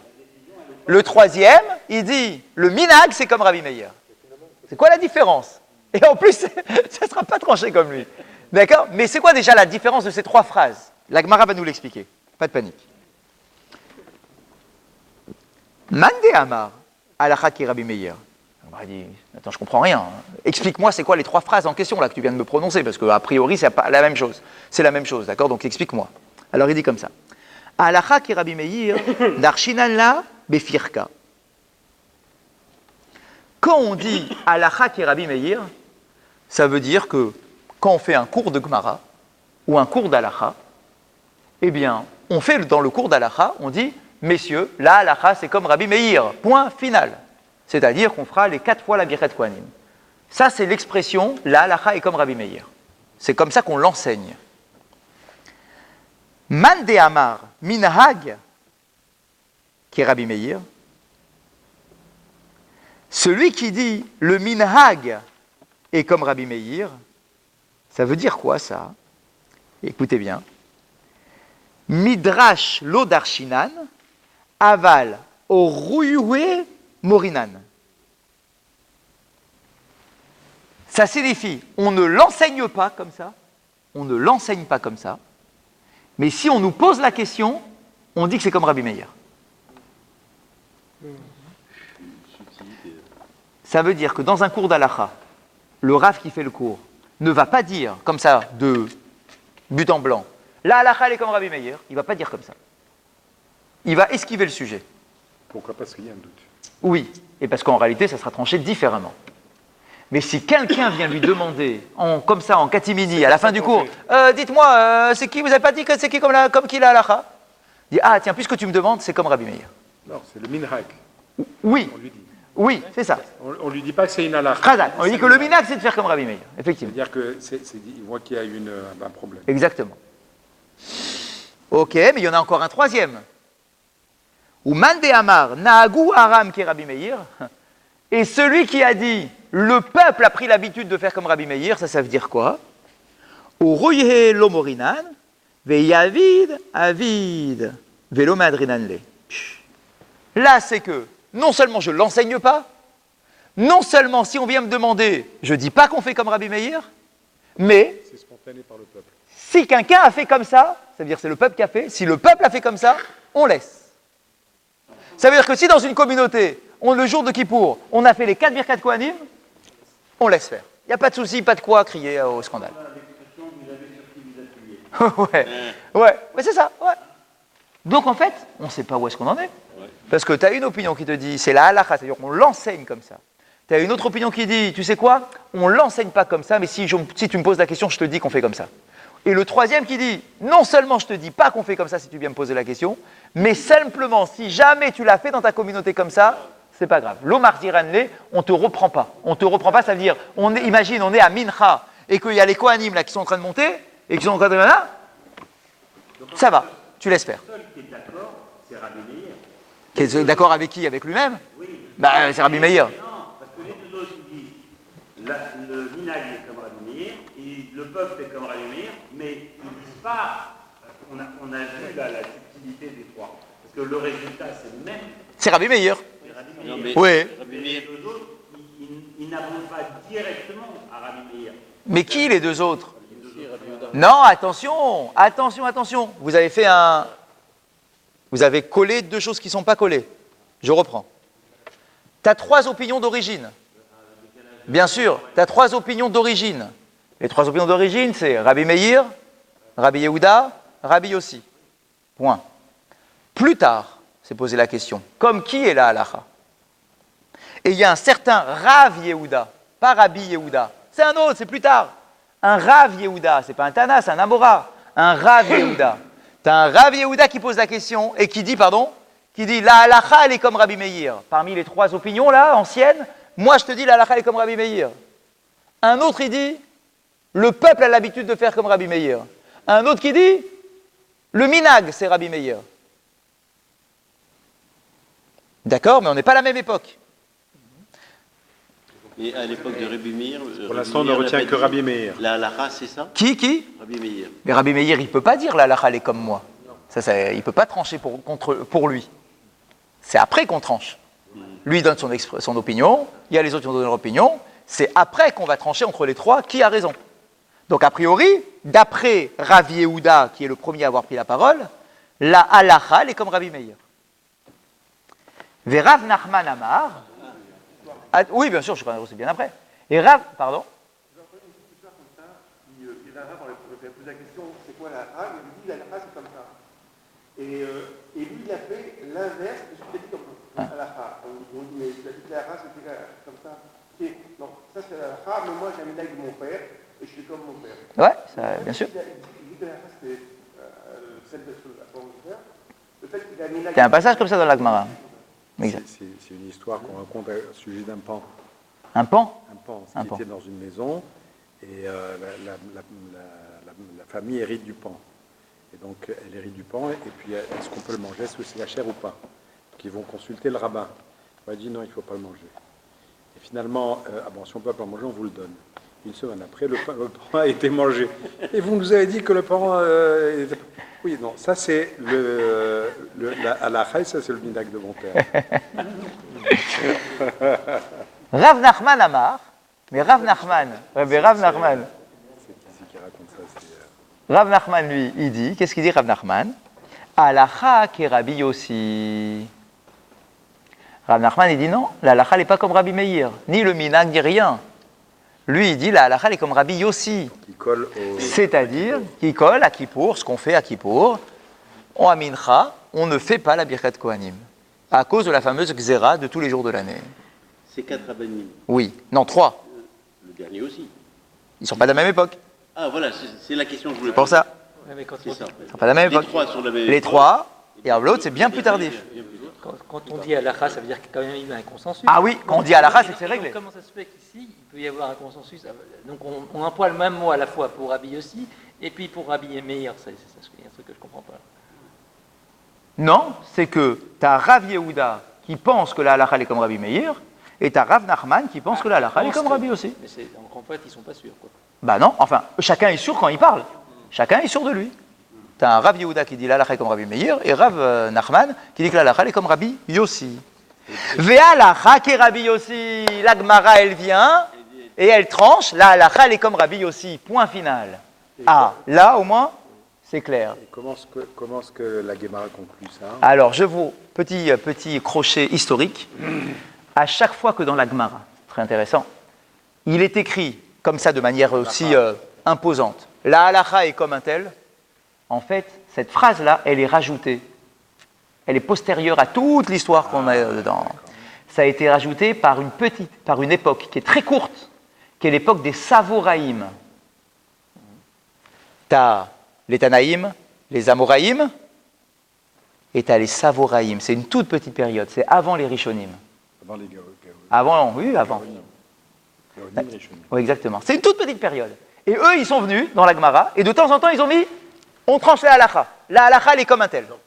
Le troisième, il dit, le minhag, c'est comme Rabbi Meir. C'est quoi la différence? Et en plus, ça ne sera pas tranché comme lui. D'accord? Mais c'est quoi déjà la différence de ces 3 phrases? La Gemara va nous l'expliquer. Pas de panique. Mande Amar, halacha ki Rabbi Meir. On m'a dit, attends, je comprends rien. Explique-moi, c'est quoi les 3 phrases en question là que tu viens de me prononcer? Parce qu'a priori, c'est pas la même chose. C'est la même chose, d'accord? Donc explique-moi. Alors il dit comme ça. Halacha ki Rabbi Meir, darshinan la befirka. Quand on dit halacha ki Rabbi Meir, ça veut dire que quand on fait un cours de Gemara ou un cours d'halacha, eh bien, on fait dans le cours d'halacha, on dit, messieurs, la halacha c'est comme Rabbi Meir, point final. C'est-à-dire qu'on fera les 4 fois la Birkat Kohanim. Ça, c'est l'expression, la halacha est comme Rabbi Meir. C'est comme ça qu'on l'enseigne. Man de Amar, minhag, qui est Rabbi Meir, celui qui dit le minhag est comme Rabbi Meir, ça veut dire quoi ça? Écoutez bien. Midrash lo darshinan, aval o ruyue morinan. Ça signifie, on ne l'enseigne pas comme ça, mais si on nous pose la question, on dit que c'est comme Rabbi Meir. Ça veut dire que dans un cours d'halacha, le rav qui fait le cours ne va pas dire comme ça, de but en blanc, la halacha elle est comme Rabbi Meir, il ne va pas dire comme ça. Il va esquiver le sujet. Pourquoi? Parce qu'il y a un doute. Oui, et parce qu'en réalité, ça sera tranché différemment. Mais si quelqu'un vient lui demander, comme ça, en catimini, à la fin du cours, dites-moi, c'est qui, vous n'avez pas dit que c'est qui comme qui la halacha? Il dit, ah tiens, puisque tu me demandes, c'est comme Rabbi Meir. Non, c'est le minhag. Oui, On lui dit. oui, c'est ça. On lui dit pas que c'est une halakha. Khazak, on lui dit que le minhag, c'est de faire comme Rabbi Meir, effectivement. C'est-à-dire que il voit qu'il y a un problème. Exactement. Ok, mais il y en a encore un troisième. Ou Mande Amar, Nahagou Aram qui est Rabbi Meir, et celui qui a dit, le peuple a pris l'habitude de faire comme Rabbi Meir, ça veut dire quoi? Ou Roye Lomorinan, Veyavid Avid, Velo Madrinan le. Là, c'est que, non seulement je ne l'enseigne pas, non seulement si on vient me demander, je ne dis pas qu'on fait comme Rabbi Meir, mais C'est spontané par le peuple. si quelqu'un a fait comme ça, ça veut dire que c'est le peuple qui a fait, si le peuple a fait comme ça, on laisse. Ça veut dire que si dans une communauté, le jour de Kippour, on a fait les 4 Birkat Kohanim, on laisse faire. Il n'y a pas de souci, pas de quoi crier au scandale. ouais, c'est ça. Ouais. Donc en fait, on ne sait pas où est-ce qu'on en est. Parce que tu as une opinion qui te dit, c'est la halakha, c'est-à-dire qu'on l'enseigne comme ça. Tu as une autre opinion qui dit, tu sais quoi, on ne l'enseigne pas comme ça, mais si tu me poses la question, je te dis qu'on fait comme ça. Et le troisième qui dit, non seulement je te dis pas qu'on fait comme ça si tu viens me poser la question, mais simplement, si jamais tu l'as fait dans ta communauté comme ça, c'est pas grave. L'Omar Ziranle, on te reprend pas. On te reprend pas, ça veut dire, imagine, on est à Mincha, et qu'il y a les Kohanim là qui sont en train de monter, et qui sont en train de là, ça va, tu laisses faire. Le seul qui est d'accord, c'est Rabbi Meir. Qui est d'accord avec qui? Avec lui-même? Oui. Bah, c'est Rabbi Meir. Non, parce que les deux autres ils disent le minhag est comme Rabbi Meir, et le peuple est comme Rabbi Meir, mais ils ne disent pas on a vu la subtilité des trois. Parce que le résultat, c'est le même. C'est Rabbi Meir. Non, mais Oui. Rabbi Mais Meir, les deux autres, ils n'abondent pas directement à Rabbi Meir. Mais qui les deux autres? aussi, Rabbi Yehuda. Non, attention, attention, attention. Vous avez fait un... Vous avez collé deux choses qui ne sont pas collées. Je reprends. Tu as trois opinions d'origine. Bien sûr, tu as trois opinions d'origine. Les trois opinions d'origine, c'est Rabbi Meir, Rabbi Yehuda, Rabbi Yossi. Point. Plus tard, s'est posé la question, comme qui est la halacha? Et il y a un certain Rav Yehuda, pas Rabbi Yehuda. C'est un autre, c'est plus tard. Un Rav Yehuda, c'est pas un Tana, c'est un Amora. Un Rav Yehuda. Tu as un Rav Yehuda qui pose la question et qui dit, la halacha, elle est comme Rabbi Meir. Parmi les trois opinions là, anciennes, moi je te dis, la halacha, elle est comme Rabbi Meir. Un autre, il dit, le peuple a l'habitude de faire comme Rabbi Meir. Un autre qui dit, le minag, c'est Rabbi Meir. D'accord, mais on n'est pas à la même époque. Et à l'époque de Rabbi Meir... Pour l'instant, on ne retient que Rabbi Meir. La halakha, c'est ça? Qui Rabbi Meir. Mais Rabbi Meir, il ne peut pas dire la halacha, elle est comme moi. Il ne peut pas trancher pour lui. C'est après qu'on tranche. Lui donne son opinion, il y a les autres qui ont donné leur opinion. C'est après qu'on va trancher entre les trois qui a raison. Donc a priori, d'après Rav Yehuda, qui est le premier à avoir pris la parole, la halacha, elle est comme Rabbi Meir. Rav Nachman Amar... oui, bien sûr, je crois que c'est bien après. Et Rav... Pardon? Il a posé la question, c'est quoi la halakha? Il lui dit la halakha c'est comme ça. Et lui il a fait l'inverse de ce qu'il a dit comme halakha. On dit mais tu as dit que la halakha c'était comme ça. Non, ça c'est la halakha, mais moi j'ai un minag de mon père et je suis comme mon père. Ouais, ça, bien sûr. Il dit que la halakha c'était celle de son père. Le fait qu'il a un minag... Il y a un passage comme ça dans la Gemara. Exact. C'est une histoire qu'on raconte au sujet d'un pan. Un pan? Un pan, Un qui pan. était dans une maison et la famille hérite du pan. Et donc elle hérite du pan et puis est-ce qu'on peut le manger, est-ce que c'est la chair ou pas? Donc ils vont consulter le rabbin. Il a dit non, il ne faut pas le manger. Et finalement, si on ne peut pas le manger, on vous le donne. Une semaine après, le pan a été mangé. Et vous nous avez dit que le pan... Oui, non, ça c'est la halakha, ça c'est le minag de mon père. Rav Nachman Amar, mais Rav Nachman, C'est qui raconte ça? Rav Nachman, lui, il dit, qu'est-ce qu'il dit Rav Nachman? Halacha ke Rabbi Yossi. Rav Nachman, il dit non, la halacha n'est pas comme Rabbi Meir, ni le minag, ni rien. Lui, il dit la halacha est comme Rabbi Yossi. Qui colle au... C'est-à-dire, qui colle à Kippour, ce qu'on fait à Kippour, en Amincha, on ne fait pas la Birkat Kohanim, à cause de la fameuse Xéra de tous les jours de l'année. C'est 4 rabbinim. Oui, non, 3. Le dernier aussi. Ils ne sont pas de la même époque. Ah, voilà, c'est la question que je voulais Pour ça, Ouais, mais C'est ça. ils ne sont pas de la même Les époque. trois sont de la même Les époque. 3, et l'autre, c'est bien plus tardif. Bien plus tard. quand on dit halakha, ça veut dire qu'il y a quand même eu un consensus. Ah oui, quand on dit halakha, c'est que c'est réglé. Comment ça se fait qu'ici, il peut y avoir un consensus? Donc on emploie le même mot à la fois pour Rabbi Yossi et puis pour Rabbi Meir. C'est un truc que je ne comprends pas. Non, c'est que tu as Rav Yehuda qui pense que la halakha est comme Rabbi Meir, et tu as Rav Nachman qui pense que la halakha est comme Rabbi Yossi. Mais en fait, ils ne sont pas sûrs. Quoi. Bah non, enfin, chacun est sûr quand il parle. Chacun est sûr de lui. Tu as un Rav Yehuda qui dit la halakha est comme Rabbi Meir, et Rav Nachman qui dit que la halakha est comme Rabbi Yossi. Ve'halakha ke Rabbi Yossi, la Gemara elle vient, et elle tranche, la halakha elle est comme Rabbi Yossi, point final. Ah, là au moins, c'est clair. Et comment est-ce que la Gemara conclut ça? Alors, je vous, petit crochet historique, à chaque fois que dans la Gemara, très intéressant, il est écrit comme ça de manière aussi imposante, la halakha est comme un tel, en fait, cette phrase-là, elle est rajoutée. Elle est postérieure à toute l'histoire qu'on a dedans. Ça a été rajouté par une époque qui est très courte, qui est l'époque des Savoraïm. Tu as les Tanaïm, les Amoraïm, et tu as les Savoraïm. C'est une toute petite période, c'est avant les Rishonim. Avant les Avant, oui, avant. Oui, exactement. C'est une toute petite période. Et eux, ils sont venus dans la Gemara, et de temps en temps, ils ont mis, on tranche la halakha. La halakha, elle est comme un tel. Donc,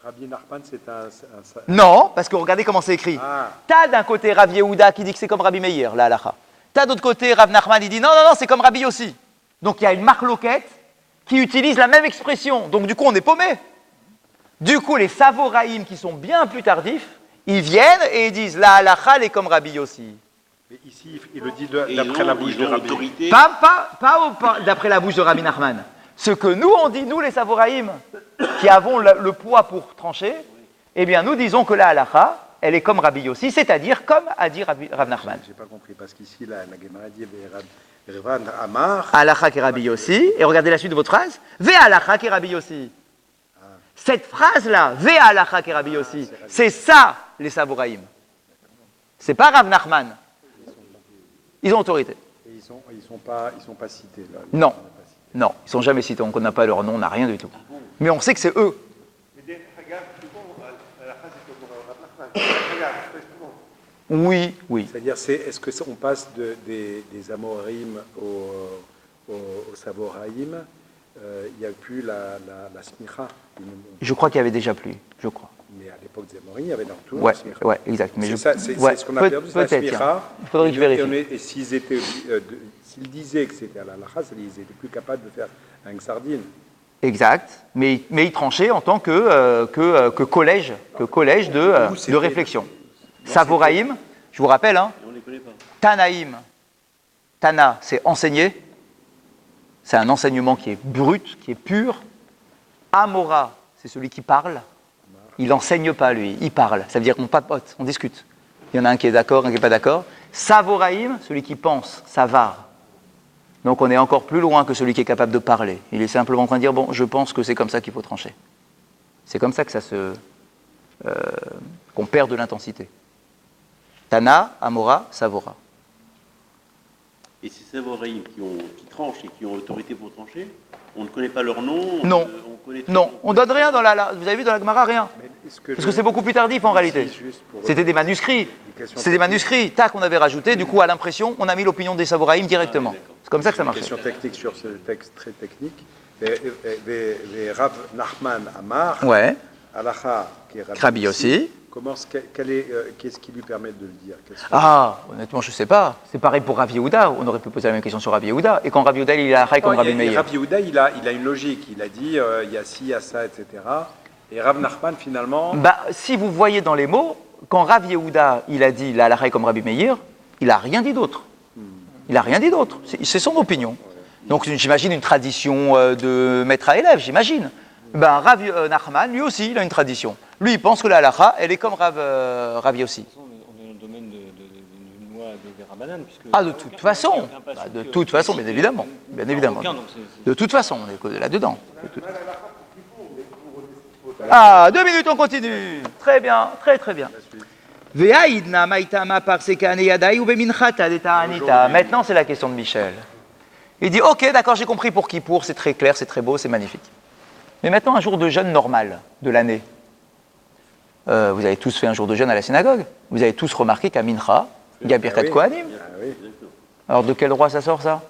Rabbi Nachman, c'est un... Non, parce que regardez comment c'est écrit. Ah. T'as d'un côté Rav Yehuda qui dit que c'est comme Rabbi Meir, la halakha. T'as d'autre côté Rav Nachman, il dit non, c'est comme Rabbi Yossi. Donc il y a une marloquette qui utilisent la même expression. Donc du coup, on est paumé. Du coup, les Savoraïm qui sont bien plus tardifs, ils viennent et ils disent la halacha elle est comme Rabbi Yossi. Mais ici, il le dit Et d'après la bouche ils de ont Rabbi. l'autorité. Pas d'après la bouche de Rabbi Nachman. Ce que nous, on dit, nous les Savoraïm, qui avons le poids pour trancher, eh bien, nous disons que la halacha, elle est comme Rabbi Yossi, c'est-à-dire comme a dit Rav Nachman. J'ai pas compris, parce qu'ici, la Gemara dit Rav Amar. Halacha qui est Rabbi Yossi, et regardez la suite de votre phrase, Ve halacha qui est Rabbi Yossi. Cette phrase-là, Ve halacha qui est Rabbi Yossi, c'est ça, les Savoraïm. C'est pas Rav Nachman. Ils ont autorité. Et ils sont pas cités. Là. Non. Non, ils ne sont jamais cités, on ne connaît pas leur nom, on n'a rien du tout. Mais on sait que c'est eux. Mais des Haggav, c'est bon, la phrase est comme Rav Nachman. Haggav, c'est bon. Oui, oui. C'est-à-dire, est-ce qu'on passe des Amoraïm au Savoraïm? Il n'y a plus la smicha. Je crois qu'il y avait déjà plus, je crois. Mais à l'époque des Amoraïm, il y avait dans tout Ouais, la smicha. ouais, exact. Mais C'est ce qu'on a perdu, c'est la peut-être, smicha. tiens. Il faudrait que je vérifie. Et s'ils disaient que c'était à la lacha, ils étaient plus capables de faire un sardine. Exact, mais ils tranchaient en tant que collège de réflexion. Savoraïm, je vous rappelle, hein, Et on ne les connaît pas. Tanaïm, Tana, c'est enseigner, c'est un enseignement qui est brut, qui est pur. Amora, c'est celui qui parle, il n'enseigne pas lui, il parle, ça veut dire qu'on papote, on discute. Il y en a un qui est d'accord, un qui n'est pas d'accord. Savoraïm, celui qui pense, savar. Donc on est encore plus loin que celui qui est capable de parler. Il est simplement en train de dire, bon, je pense que c'est comme ça qu'il faut trancher. C'est comme ça que qu'on perd de l'intensité. Tana, Amora, Savora. Et ces Savoraïm qui tranchent et qui ont l'autorité pour trancher, on ne connaît pas leur nom. Non. On donne rien dans vous avez vu dans la Gemara, rien. Parce que c'est beaucoup plus tardif en réalité. C'était des manuscrits. C'était des manuscrits. Tac, on avait rajouté. Du coup, à l'impression, on a mis l'opinion des Savoraïm directement. C'est comme ça que ça marche. Question technique sur ce texte très technique. Les Rav Nachman Amar, Ouais. Halacha, qui est Rabbi Yossi. Qu'est-ce qui lui permet de le dire? Ah, honnêtement, je ne sais pas. C'est pareil pour Rav Yehuda. On aurait pu poser la même question sur Rav Yehuda. Et quand Rav Yehuda, il a comme Rabbi Meir. Rav Yehuda, il a une logique. Il a dit, il y a ci, il y a ça, etc. Et Rav Nachman, finalement... Si vous voyez dans les mots, quand Rav Yehuda, il a dit la halakha est comme Rabbi Meir, il n'a rien dit d'autre. Il n'a rien dit d'autre. C'est son opinion. Donc j'imagine une tradition de maître à élève, j'imagine. Rav Nachman, lui aussi, il a une tradition. Lui, il pense que la halakha, elle est comme Rav Yossi. De toute façon, on est dans le domaine d'une loi des Rabbanan. Ah, de toute façon. De toute façon, bien évidemment. Bien évidemment. De toute façon, on est là-dedans. Ah, 2 minutes, on continue. Très bien, très très bien. Maintenant, c'est la question de Michel. Il dit, ok, d'accord, j'ai compris pour Kippour, c'est très clair, c'est très beau, c'est magnifique. Mais maintenant, un jour de jeûne normal de l'année. Vous avez tous fait un jour de jeûne à la synagogue. Vous avez tous remarqué qu'à Mincha, il y a Birkat Kohanim. Alors, de quel droit ça sort, ça?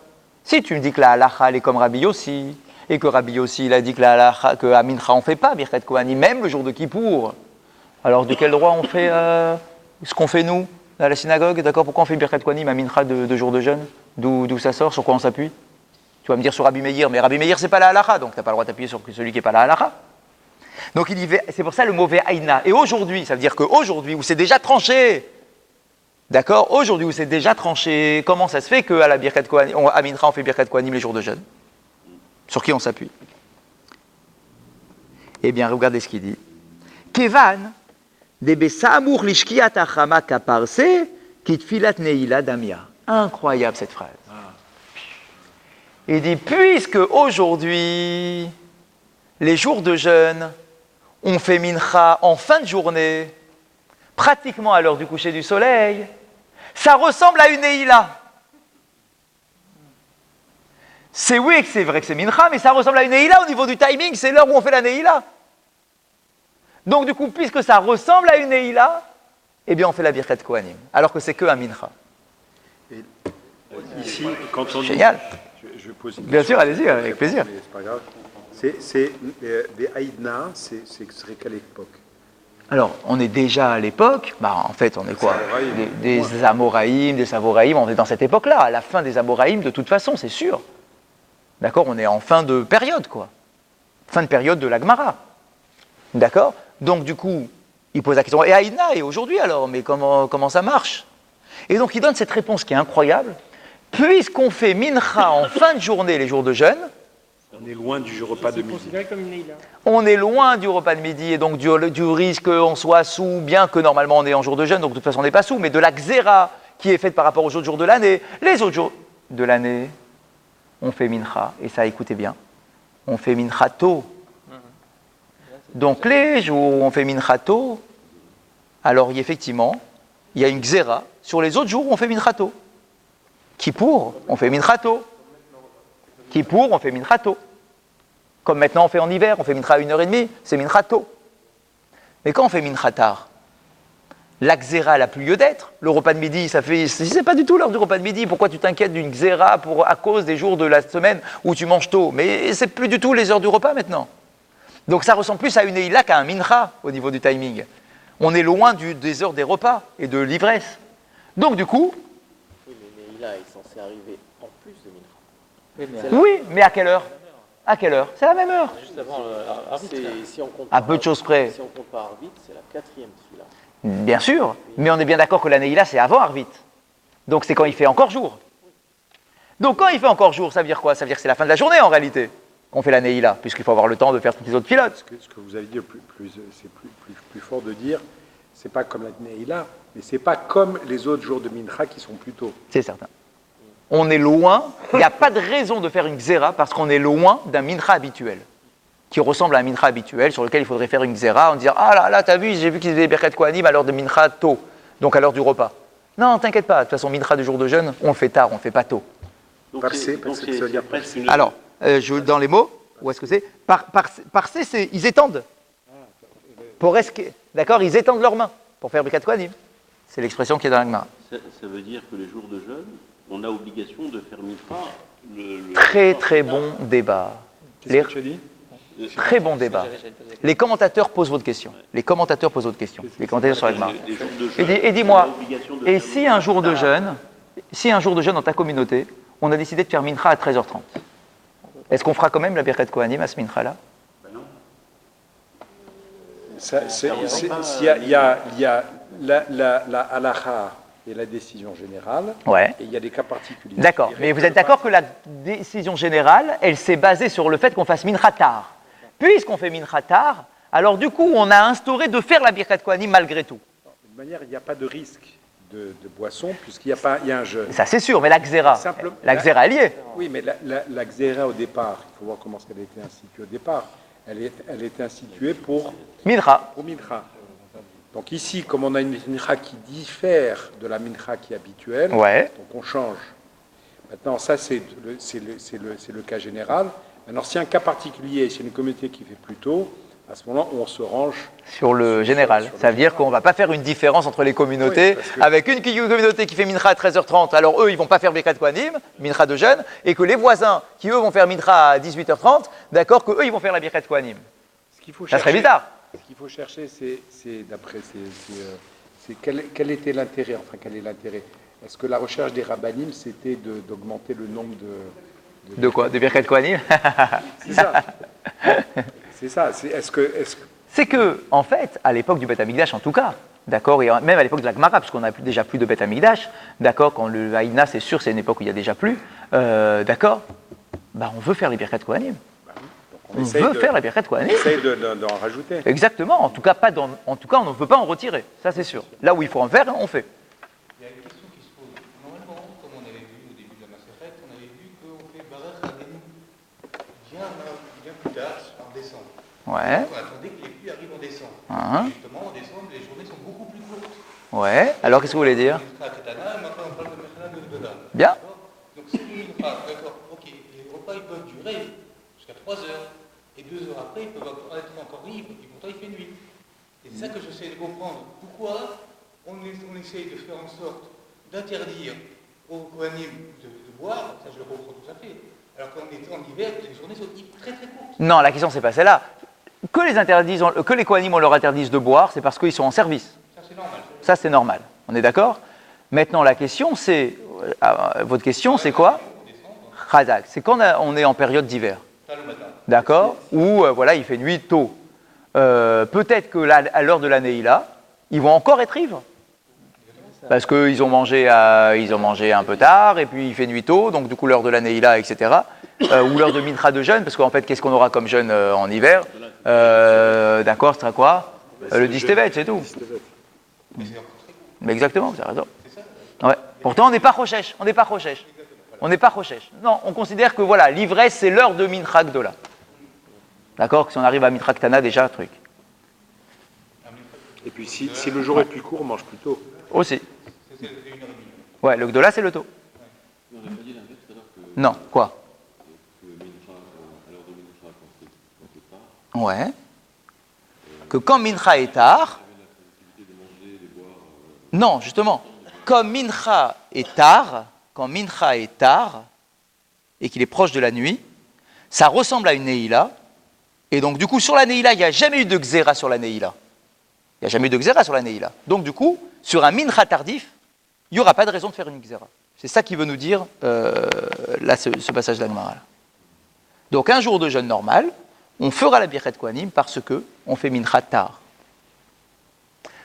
Si tu me dis que la halacha, elle est comme Rabbi Yossi, et que Rabbi Yossi, il a dit que la halacha, qu'à Mincha, on ne fait pas Birkat Kohanim, même le jour de Kippour. Alors, de quel droit on fait ce qu'on fait, nous, à la synagogue? D'accord, pourquoi on fait Birkat Kohanim à Mincha de jour de jeûne? D'où ça sort? Sur quoi on s'appuie? Tu vas me dire sur Rabbi Meir, mais Rabbi Meir, c'est pas la halacha, donc tu n'as pas le droit d'appuyer sur celui qui n'est pas la halacha. Donc il dit, c'est pour ça le mot ve'aïna. Et aujourd'hui, ça veut dire qu'aujourd'hui, où c'est déjà tranché, d'accord, aujourd'hui où c'est déjà tranché, comment ça se fait qu'à la Birkat Kohanim, à Mincha, on fait Birkat Kohanim les jours de jeûne? Sur qui on s'appuie? Eh bien, regardez ce qu'il dit. Kevan, debe sa'amur lishkiat achama kaparse, kitfilat neila damia. Incroyable cette phrase. Il dit, puisque aujourd'hui, les jours de jeûne, on fait mincha en fin de journée, pratiquement à l'heure du coucher du soleil, ça ressemble à une neila. C'est oui, c'est vrai que c'est mincha, mais ça ressemble à une neila au niveau du timing, c'est l'heure où on fait la neila. Donc du coup, puisque ça ressemble à une neila, eh bien on fait la birkat kohanim, alors que c'est que un mincha. Et ici, quand on Génial. Je pose une Bien question, sûr, allez-y, avec plaisir. mais c'est pas grave. C'est des Haïdna, ce serait quelle époque? Alors, on est déjà à l'époque, en fait, on est quoi? Des Amoraïm, des Savoraïm, on est dans cette époque-là, à la fin des Amoraïm, de toute façon, c'est sûr. D'accord? On est en fin de période, quoi. Fin de période de la Gemara. D'accord? Donc, du coup, il pose la question, et Aïna, et aujourd'hui alors, mais comment ça marche? Et donc, il donne cette réponse qui est incroyable. Puisqu'on fait mincha en fin de journée, les jours de jeûne, On est loin du repas de C'est midi. considéré comme une neila. on est loin du repas de midi et donc du risque qu'on soit sous, bien que normalement on est en jour de jeûne, donc de toute façon on n'est pas sous, mais de la xéra qui est faite par rapport aux autres jours de l'année. Les autres jours de l'année, on fait mincha, et ça, écoutez bien, on fait mincha tôt. Donc les jours où on fait mincha tôt, alors effectivement, il y a une xéra sur les autres jours où on fait mincha tôt. Kippour, on fait mincha tôt. Kippour, on fait mincha tôt. Comme maintenant on fait en hiver, on fait mincha à 1h30, c'est mincha tôt. Mais quand on fait mincha tard, la xéra n'a plus lieu d'être. Le repas de midi, c'est pas du tout l'heure du repas de midi. Pourquoi tu t'inquiètes d'une xéra à cause des jours de la semaine où tu manges tôt? Mais c'est plus du tout les heures du repas maintenant. Donc ça ressemble plus à une eila qu'à un mincha au niveau du timing. On est loin des heures des repas et de l'ivresse. Donc du coup, Oui, mais Neila est censé arriver en plus de Mincha. Oui, mais C'est oui, mais à quelle heure? À quelle heure? C'est la même heure. juste avant l'arbitre. Si on compte À peu de choses près. Si on compte par arbitre, c'est la 4e tefila. Bien sûr, mais on est bien d'accord que la Neila, c'est avant Arvit. Donc c'est quand il fait encore jour. Donc quand il fait encore jour, ça veut dire quoi? Ça veut dire que c'est la fin de la journée en réalité qu'on fait la Neila, puisqu'il faut avoir le temps de faire toutes les autres pilotes. Ce que vous avez dit, c'est plus fort de dire, c'est pas comme la Neila, mais c'est pas comme les autres jours de Mincha qui sont plus tôt. C'est certain. On est loin, il n'y a pas de raison de faire une xéra parce qu'on est loin d'un mincha habituel, qui ressemble à un mincha habituel sur lequel il faudrait faire une xéra en disant ah là, t'as vu, j'ai vu qu'ils faisaient des berket kohanim à l'heure de mincha tôt, donc à l'heure du repas. Non, t'inquiète pas, de toute façon, mincha du jour de jeûne, on le fait tard, on ne le fait pas tôt. Donc Parser, donc ça veut dire presque une... Alors, dans les mots, où est-ce que c'est? Parser, c'est ils étendent. Pour d'accord, ils étendent leurs mains pour faire berket kohanim. C'est l'expression qui est dans la Gemara. Ça veut dire que les jours de jeûne, on a obligation de faire mincha le Très très bon débat. Qu'est-ce que tu as dit? Très bon débat. Les commentateurs posent votre question. Les commentateurs posent votre question. Les commentateurs sur la Gemara. Les jours de jeûne, Et dis-moi, on a obligation de et faire si un jour de jeûne dans ta communauté, on a décidé de faire mincha à 13h30, est-ce qu'on fera quand même la birkat kohanim à ce mincha-là? Il y a la halacha et la décision générale, Ouais. et il y a des cas particuliers. D'accord. Mais vous êtes d'accord que la décision générale, elle s'est basée sur le fait qu'on fasse mincha tard. Puisqu'on fait mincha tard, alors du coup, on a instauré de faire la birkat kohanim malgré tout. De toute manière, il n'y a pas de risque de boisson, puisqu'il y a un jeûne. Ça, c'est sûr, mais la xéra, Simplement- la xéra, elle y est. Oui, mais la xéra au départ, il faut voir comment elle a été instituée au départ. Elle est instituée pour Mincha. mincha. Donc ici, comme on a une mincha qui diffère de la mincha qui est habituelle, Ouais. donc on change. Maintenant, ça c'est le cas général. Maintenant, si un cas particulier, c'est une communauté qui fait plus tôt, à ce moment-là, on se range. Sur le général. Ça veut dire qu'on ne va pas faire une différence entre les communautés, Oui, parce que- avec une communauté qui fait mincha à 13h30, alors eux, ils ne vont pas faire birkat kohanim, mincha de jeûne, et que les voisins, qui eux vont faire mincha à 18h30, d'accord, que eux, ils vont faire la birkat kohanim. Ce qu'il faut Ça serait chercher- bizarre. Ce qu'il faut chercher, c'est quel était l'intérêt, enfin quel est l'intérêt. Est-ce que la recherche des rabbinim, c'était d'augmenter le nombre de... De quoi? De birkat kohanim? C'est ça. C'est ça. Est-ce que C'est que, en fait, à l'époque du Beth Amikdash, en tout cas, d'accord, et même à l'époque de la Gemara, parce qu'on n'a déjà plus de Beth Amikdash, d'accord, quand le Haïna, c'est sûr, c'est une époque où il n'y a déjà plus, d'accord, bah on veut faire les birkat kohanim. On veut faire la birkat kohanim. on essaye d'en rajouter. Exactement, en tout cas, on ne veut pas en retirer, ça c'est sûr. Là où il faut en faire, on fait. Il y a une question qui se pose. Normalement, comme on avait vu au début de la Maseret, on avait vu qu'on fait Barach Rabbeinu bien plus tard, en décembre. Ouais, On attendait que les pluies arrivent en décembre. Hein. Justement, en décembre, les journées sont beaucoup plus courtes. ouais, alors qu'est-ce que vous voulez dire? Mincha Ketana, maintenant on parle de Mechana de Gdola. Bien. D'accord. Donc si le Mincha, d'accord, ok, les repas ils peuvent durer jusqu'à 3 heures, et 2 heures après, ils peuvent être encore libres, et pourtant il fait nuit. Et c'est ça que j'essaie de comprendre. Pourquoi on essaye de faire en sorte d'interdire aux Kohanim de boire, ça je le comprends tout à fait, alors qu'en été, en hiver, les journées sont très très courtes. Non, la question c'est pas celle-là. Que les Kohanim on leur interdise de boire, c'est parce qu'ils sont en service. Ça c'est normal. Ça c'est normal. On est d'accord? Maintenant la question c'est, votre question c'est quoi? Chazak, c'est quand on est en période d'hiver. Tard le matin. D'accord? Ou voilà, il fait nuit tôt. Peut-être que à l'heure de la Neila, ils vont encore être ivres. Parce qu'ils ont mangé un peu tard, et puis il fait nuit tôt, donc du coup l'heure de la Neila, etc. Ou l'heure de Mincha de jeûne, parce qu'en fait, qu'est-ce qu'on aura comme jeûne en hiver? D'accord, ce sera quoi? Le 10 Tevet, c'est tout. Mais exactement, vous avez raison. Ouais. Pourtant, on n'est pas Rochesh, on n'est pas Rochesh. On n'est pas Rochesh. Non, on considère que voilà, l'ivresse, c'est l'heure de Mincha Gdola. D'accord? Que si on arrive à Mincha Ktana, déjà, un truc. Et puis si le jour est plus court, on mange plus tôt. Aussi. Ouais, le Gdola, c'est le taux. Non, quoi? Ouais. Que quand Mincha est tard. Non, justement. Comme Mincha est tard, quand Mincha est tard, et qu'il est proche de la nuit, ça ressemble à une Neila. Et donc, du coup, sur la Neila, il n'y a jamais eu de Xéra sur la Neila. Il n'y a jamais eu de Xéra sur la Neila. Donc, du coup, sur un Mincha tardif, il n'y aura pas de raison de faire une Xéra. C'est ça qui veut nous dire, là, ce passage de la Gemara. Donc, un jour de jeûne normal, on fera la Birkat Kohanim parce que on fait Mincha tard.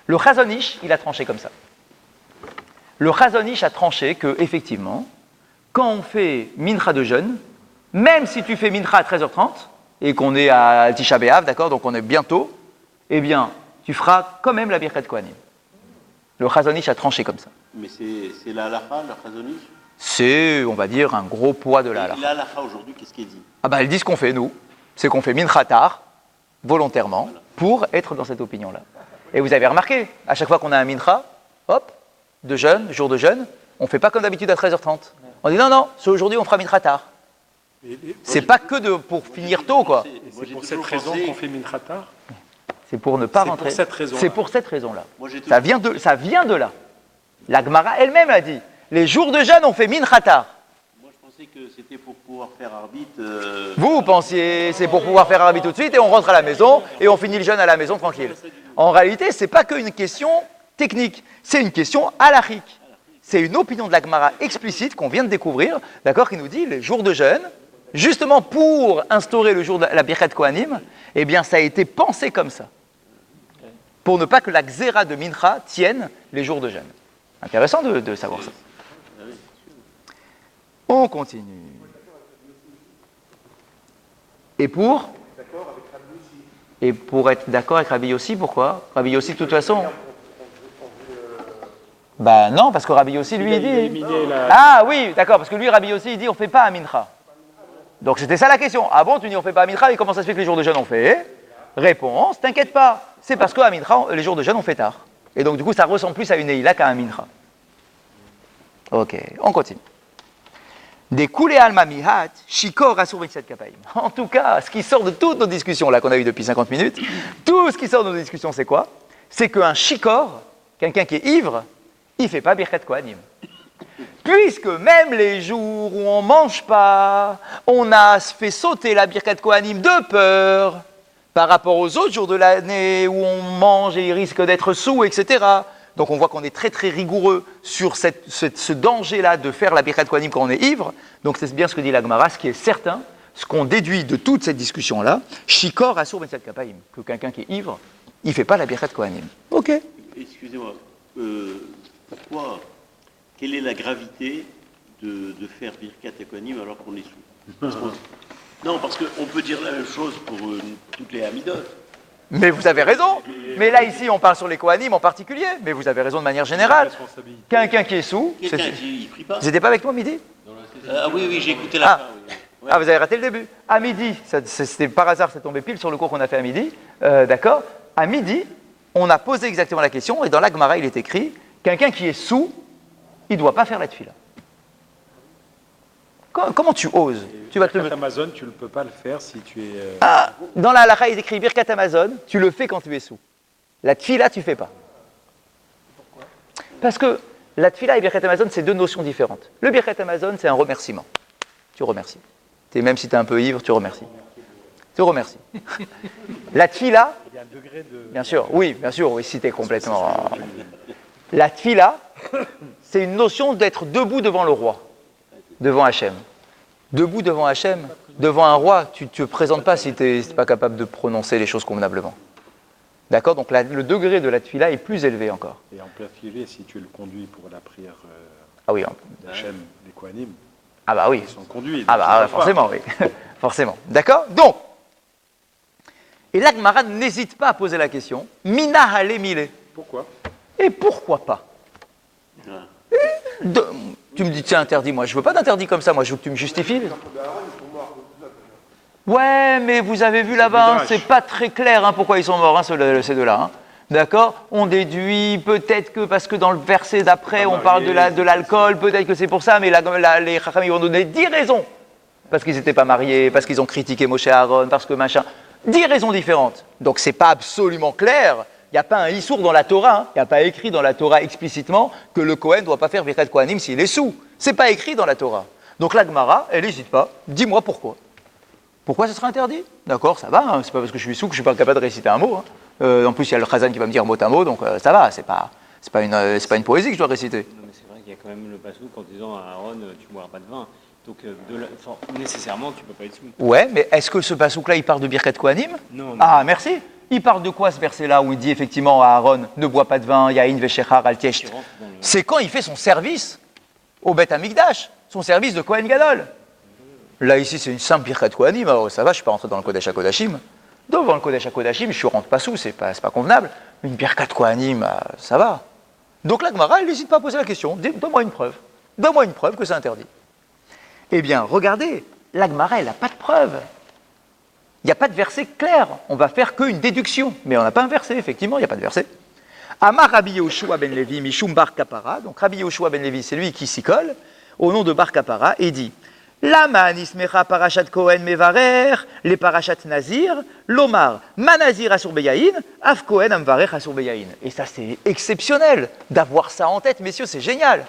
Le Chazon Ish, il a tranché comme ça. Le Chazon Ish a tranché que, effectivement, quand on fait Mincha de jeûne, même si tu fais Mincha à 13h30, et qu'on est à Tisha B'Av, d'accord, donc on est bientôt, eh bien, tu feras quand même la Birkat Kohanim. Le Chazon Ish a tranché comme ça. Mais c'est la halakha, le Chazon Ish? C'est, on va dire, un gros poids de la halakha. La halakha aujourd'hui, qu'est-ce qu'elle dit? Ah bah, elle dit ce qu'on fait, nous. C'est qu'on fait Mincha tard, volontairement, voilà, pour être dans cette opinion-là. Et vous avez remarqué, à chaque fois qu'on a un Mincha, hop, de jeûne, jour de jeûne, on ne fait pas comme d'habitude à 13h30. On dit non, aujourd'hui on fera Mincha tard. C'est pas que pour finir tôt, quoi. C'est pour cette raison qu'on fait Mincha tard? C'est pour ne pas rentrer. C'est pour cette raison-là. Ça vient de là. La Gemara elle-même a dit, les jours de jeûne on fait Mincha tard. Moi je pensais que c'était pour pouvoir faire arbitre. Vous pensiez c'est pour pouvoir faire arbitre tout de suite et on rentre à la maison et on finit le jeûne à la maison tranquille. En réalité, c'est pas qu'une question technique, c'est une question halachique. C'est une opinion de la Gemara explicite qu'on vient de découvrir, d'accord, qui nous dit les jours de jeûne, justement pour instaurer le jour de la Birkat Kohanim, eh bien ça a été pensé comme ça. Pour ne pas que la Xéra de Mincha tienne les jours de jeûne. Intéressant de savoir ça. On continue. Et pour être d'accord avec Rabbi Yossi, pourquoi? Rabbi Yossi, de toute façon. Ben non, parce que Rabbi Yossi, lui, il dit. Ah oui, d'accord, parce que lui, Rabbi Yossi, il dit on ne fait pas un Mincha. Donc c'était ça la question. Ah bon, tu dis on ne fait pas un Mincha, et comment ça se fait que les jours de jeûne on fait? Réponse, t'inquiète pas. C'est parce qu'à Mincha, les jours de jeûne on fait tard. Et donc du coup, ça ressemble plus à une Eila qu'à un Mincha. Ok, on continue. Des coulées almamihat, shikor asur v'tzad kapaim. En tout cas, ce qui sort de toutes nos discussions là qu'on a eues depuis 50 minutes, tout ce qui sort de nos discussions, c'est quoi? C'est qu'un shikor, quelqu'un qui est ivre, il ne fait pas birkat kohanim. Puisque même les jours où on ne mange pas, on a fait sauter la birkat kohanim de peur par rapport aux autres jours de l'année où on mange et il risque d'être saoul, etc. Donc on voit qu'on est très très rigoureux sur ce danger-là de faire la Birkat Kohanim quand on est ivre. Donc c'est bien ce que dit la Gemara, ce qui est certain, ce qu'on déduit de toute cette discussion-là, Shikor Asur Ben Kapaim, que quelqu'un qui est ivre, il ne fait pas la Birkat Kohanim. Ok. Excusez-moi, pourquoi, quelle est la gravité de faire Birkat Kohanim alors qu'on est sous? Non, parce qu'on peut dire la même chose pour toutes les Hamidot. Mais vous avez raison. Mais là, ici, on parle sur les Kohanim en particulier. Mais vous avez raison de manière générale. Quelqu'un qui est sous. Quelqu'un qui ne prie pas. Vous n'étiez pas avec moi midi? Ah oui, j'ai écouté la fin. Oui. Ouais. Ah, vous avez raté le début. À midi, c'était par hasard, c'est tombé pile sur le cours qu'on a fait à midi. D'accord? À midi, on a posé exactement la question. Et dans la Gemara, il est écrit quelqu'un qui est sous, il ne doit pas faire la tefila. Comment tu oses? Tu vas te Amazon, tu ne peux pas le faire si tu es. Ah, dans la halakha, il est écrit Birkat Amazon, tu le fais quand tu es sous. La tfila, tu ne fais pas. Pourquoi? Parce que la tfila et Birkat Amazon, c'est deux notions différentes. Le Birkat Amazon, c'est un remerciement. Tu remercies. Même si tu es un peu ivre, tu remercies. Tu remercies. La tfila, il y a un degré de. Bien sûr, oui, si tu es complètement. La tfila, c'est une notion d'être debout devant le roi, devant Hachem. Debout devant Hachem, devant un roi, tu ne te présentes pas si tu n'es pas capable de prononcer les choses convenablement. D'accord? Donc le degré de la tefila est plus élevé encore. Et en plein filet, si tu le conduis pour la prière Ah oui, d'Hachem, les Kohanim, ah bah oui. ils sont conduits. Ah donc bah ils peuvent forcément, oui. Forcément. D'accord? Donc, et là, Gemara n'hésite pas à poser la question, Mina hale mile. Pourquoi? Et pourquoi pas? Tu me dis, c'est interdit, moi je veux pas d'interdit comme ça, moi je veux que tu me justifies. Ouais, mais vous avez vu là-bas, hein, c'est pas très clair hein, pourquoi ils sont morts, hein, ces deux-là. Hein. D'accord? On déduit peut-être que parce que dans le verset d'après, on parle de l'alcool, peut-être que c'est pour ça, mais les Chacham ils vont donner 10 raisons. Parce qu'ils n'étaient pas mariés, parce qu'ils ont critiqué Moshe et Aaron, parce que machin. 10 raisons différentes. Donc c'est pas absolument clair. Il n'y a pas un issour dans la Torah, hein. Il n'y a pas écrit dans la Torah explicitement que le Kohen ne doit pas faire Birkat Kohanim s'il est sous. C'est pas écrit dans la Torah. Donc la Gemara, elle n'hésite pas. Dis-moi pourquoi. Pourquoi ce sera interdit? D'accord, ça va, hein. C'est pas parce que je suis sous que je ne suis pas capable de réciter un mot. Hein. En plus, il y a le Chazan qui va me dire mot à mot, donc ça va, c'est pas une poésie que je dois réciter. Non, mais c'est vrai qu'il y a quand même le pasouk en disant à Aaron, tu ne boiras pas de vin. Donc, nécessairement, tu ne peux pas être sous. Ouais, mais est-ce que ce pasouk-là, il parle de Birkat Kohanim? Non. Ah, merci. Il parle de quoi ce verset-là où il dit effectivement à Aaron, ne bois pas de vin, Yahin Veshechar al Tiesht? C'est quand il fait son service au Beth Amikdash, son service de Kohen Gadol. Là, ici, c'est une simple Birkat Kohanim, alors ça va, je ne suis pas rentré dans le Kodesh HaKodashim. Devant le Kodesh HaKodashim, je ne rentre pas sous, c'est pas convenable. Une Birkat Kohanim, ça va. Donc la Gemara, elle n'hésite pas à poser la question, donne-moi une preuve. Donne-moi une preuve que c'est interdit. Eh bien, regardez, la Gemara, elle n'a pas de preuve. Il n'y a pas de verset clair. On va faire qu'une déduction. Mais on n'a pas un verset, effectivement, il n'y a pas de verset. Amar Rabbi Yehoshua ben Levi, Mishum Bar Kapara. Donc Rabbi Yehoshua ben Levi, c'est lui qui s'y colle, au nom de Bar Kapara, et dit Lama nismecha parashat Kohen mevarer, les parashat Nazir, Lomar, Manazir asur beyaïn, Af Kohen amvarer asur beyaïn. Et ça, c'est exceptionnel d'avoir ça en tête, messieurs, c'est génial.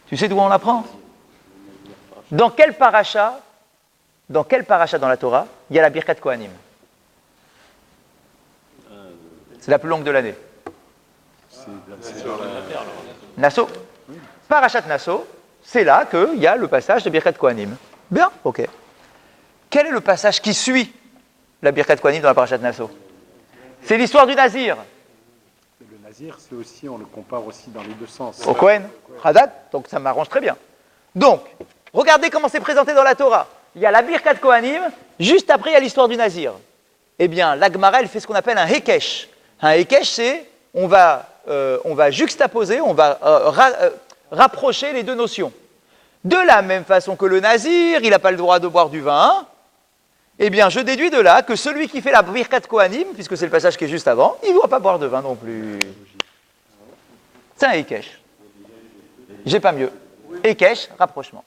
Tu sais d'où on l'apprend? Dans quel parasha dans la Torah il y a la Birkat Kohanim? C'est la plus longue de l'année. Nasso. Parashat Nasso, c'est là qu'il y a le passage de Birkat Kohanim. Bien, ok. Quel est le passage qui suit la Birkat Kohanim dans la Parashat Nasso? C'est l'histoire du Nazir. Le Nazir, c'est aussi, on le compare aussi dans les deux sens. Au Kohen, Hadat, donc ça m'arrange très bien. Donc, regardez comment c'est présenté dans la Torah. Il y a la Birkat Kohanim, juste après il y a l'histoire du Nazir. Eh bien, la Gemara, elle fait ce qu'on appelle un Hekesh. Un Hekesh, c'est, on va juxtaposer, on va rapprocher les deux notions. De la même façon que le Nazir, il n'a pas le droit de boire du vin, eh bien, je déduis de là que celui qui fait la Birkat Kohanim, puisque c'est le passage qui est juste avant, il ne doit pas boire de vin non plus. C'est un Hekesh. J'ai pas mieux. Hekesh, rapprochement.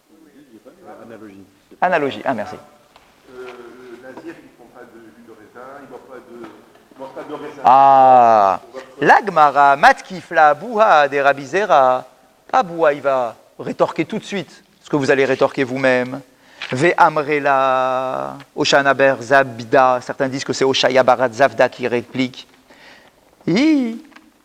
Analogie, ah merci. Le Nazir, il ne prend pas de jus de raisin, il ne boit pas de raisin. Ah, l'Agmara, Matkifla, Bouha, des Rabizera. Ah, Bouha, il va rétorquer tout de suite ce que vous allez rétorquer vous-même. Ve Amrela, Oshanaber Zabda, certains disent que c'est Oshaya Barat Zavda qui réplique.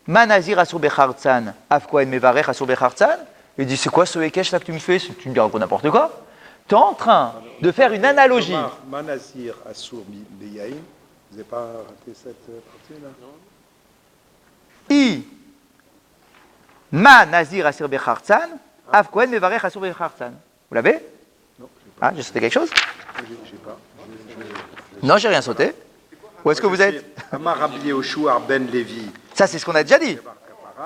Manazir Asur Bechartzan, Afkoen Mevarech Asur Bechartzan. Il dit, c'est quoi ce Hekesh là que tu me fais? Tu me dis n'importe quoi. Tu es en train de faire une analogie. Manazir Asur Beyaïn, vous n'avez pas raté cette partie-là? Ma Nazir Asur Bechartzan, Av Kohen Mevarech Asur Bechartzan. Vous l'avez? Non. Ah, j'ai sauté quelque chose? J'ai pas. Non, j'ai rien sauté. Où est-ce que vous êtes? Amar Rabbi Yehoshua ben Levi. Ça, c'est ce qu'on a déjà dit.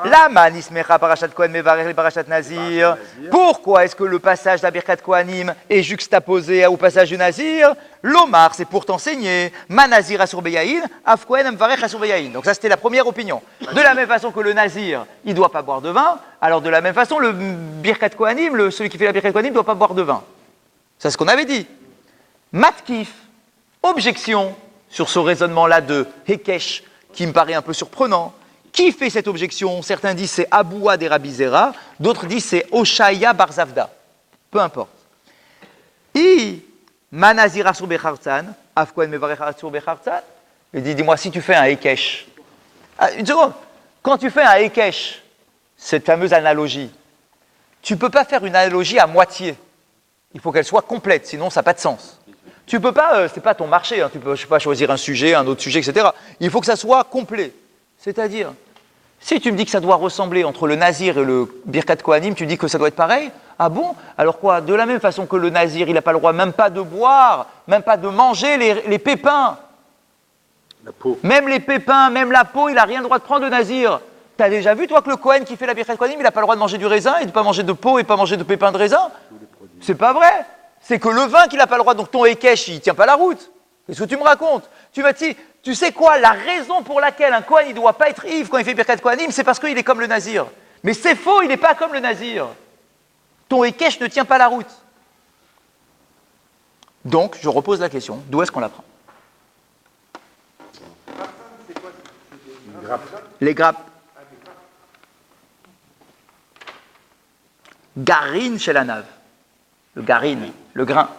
Lama nismecha parashat Kohen mevarech le parashat Nazir. Pourquoi est-ce que le passage de la Birkat Kohanim est juxtaposé au passage du Nazir? L'Omar, c'est pour t'enseigner. Ma Nazir asur beyaïn, af Kohen mevarech asur beyaïn. Donc ça, c'était la première opinion. De la même façon que le Nazir, il ne doit pas boire de vin, alors de la même façon, le Birkat Kohanim, celui qui fait la Birkat Kohanim, ne doit pas boire de vin. C'est ce qu'on avait dit. Matkif, objection sur ce raisonnement-là de Hekesh, qui me paraît un peu surprenant. Qui fait cette objection? Certains disent c'est Aboua des Rabizera, d'autres disent c'est Oshaya Barzavda. Peu importe. Manazir Asur Bechartzan, Afkoen Mevarech Asur Bechartzan. Il dit, dis-moi, si tu fais un Hekesh. Une seconde. Quand tu fais un Hekesh, cette fameuse analogie, tu ne peux pas faire une analogie à moitié. Il faut qu'elle soit complète, sinon ça n'a pas de sens. Tu peux pas, c'est pas ton marché, hein, tu peux pas choisir un sujet, un autre sujet, etc. Il faut que ça soit complet. C'est-à-dire, si tu me dis que ça doit ressembler entre le nazir et le Birkat Kohanim, tu dis que ça doit être pareil? Ah bon? Alors quoi? De la même façon que le nazir, il n'a pas le droit même pas de boire, même pas de manger les pépins. La peau. Même les pépins, même la peau, il n'a rien le droit de prendre, le nazir. T'as déjà vu, toi, que le Kohen qui fait la Birkat Kohanim, il n'a pas le droit de manger du raisin et de ne pas manger de peau et pas manger de pépins de raisin? C'est pas vrai. C'est que le vin qu'il n'a pas le droit, donc ton Ekech, il ne tient pas la route. Qu'est-ce que tu me racontes? Tu m'as dit, tu sais quoi, la raison pour laquelle un Kohen, il ne doit pas être ivre quand il fait Birkat Kohanim, c'est parce qu'il est comme le nazir. Mais c'est faux, il n'est pas comme le nazir. Ton Ekech ne tient pas la route. Donc, je repose la question, d'où est-ce qu'on l'apprend? Les grappes. Garine chez la nave. Le garine, le grain.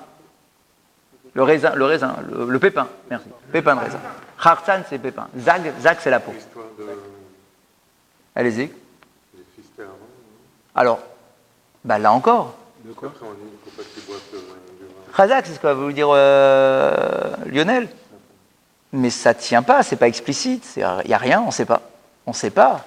Le raisin, le pépin, merci. Pépin de raisin. Khartsan, c'est pépin. Zag, c'est la peau. Allez-y. Alors, bah là encore. Khazak, c'est ce que va vous dire Lionel. Mais ça ne tient pas, c'est pas explicite, il n'y a rien, on ne sait pas. On ne sait pas.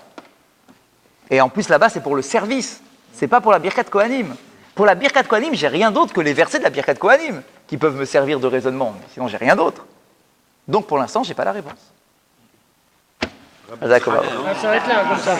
Et en plus, là-bas, c'est pour le service. C'est pas pour la Birkat Kohanim. Pour la Birkat Kohanim, j'ai rien d'autre que les versets de la Birkat Kohanim qui peuvent me servir de raisonnement. Sinon, j'ai rien d'autre. Donc, pour l'instant, j'ai pas la réponse. D'accord. Ça s'arrête là, comme ça.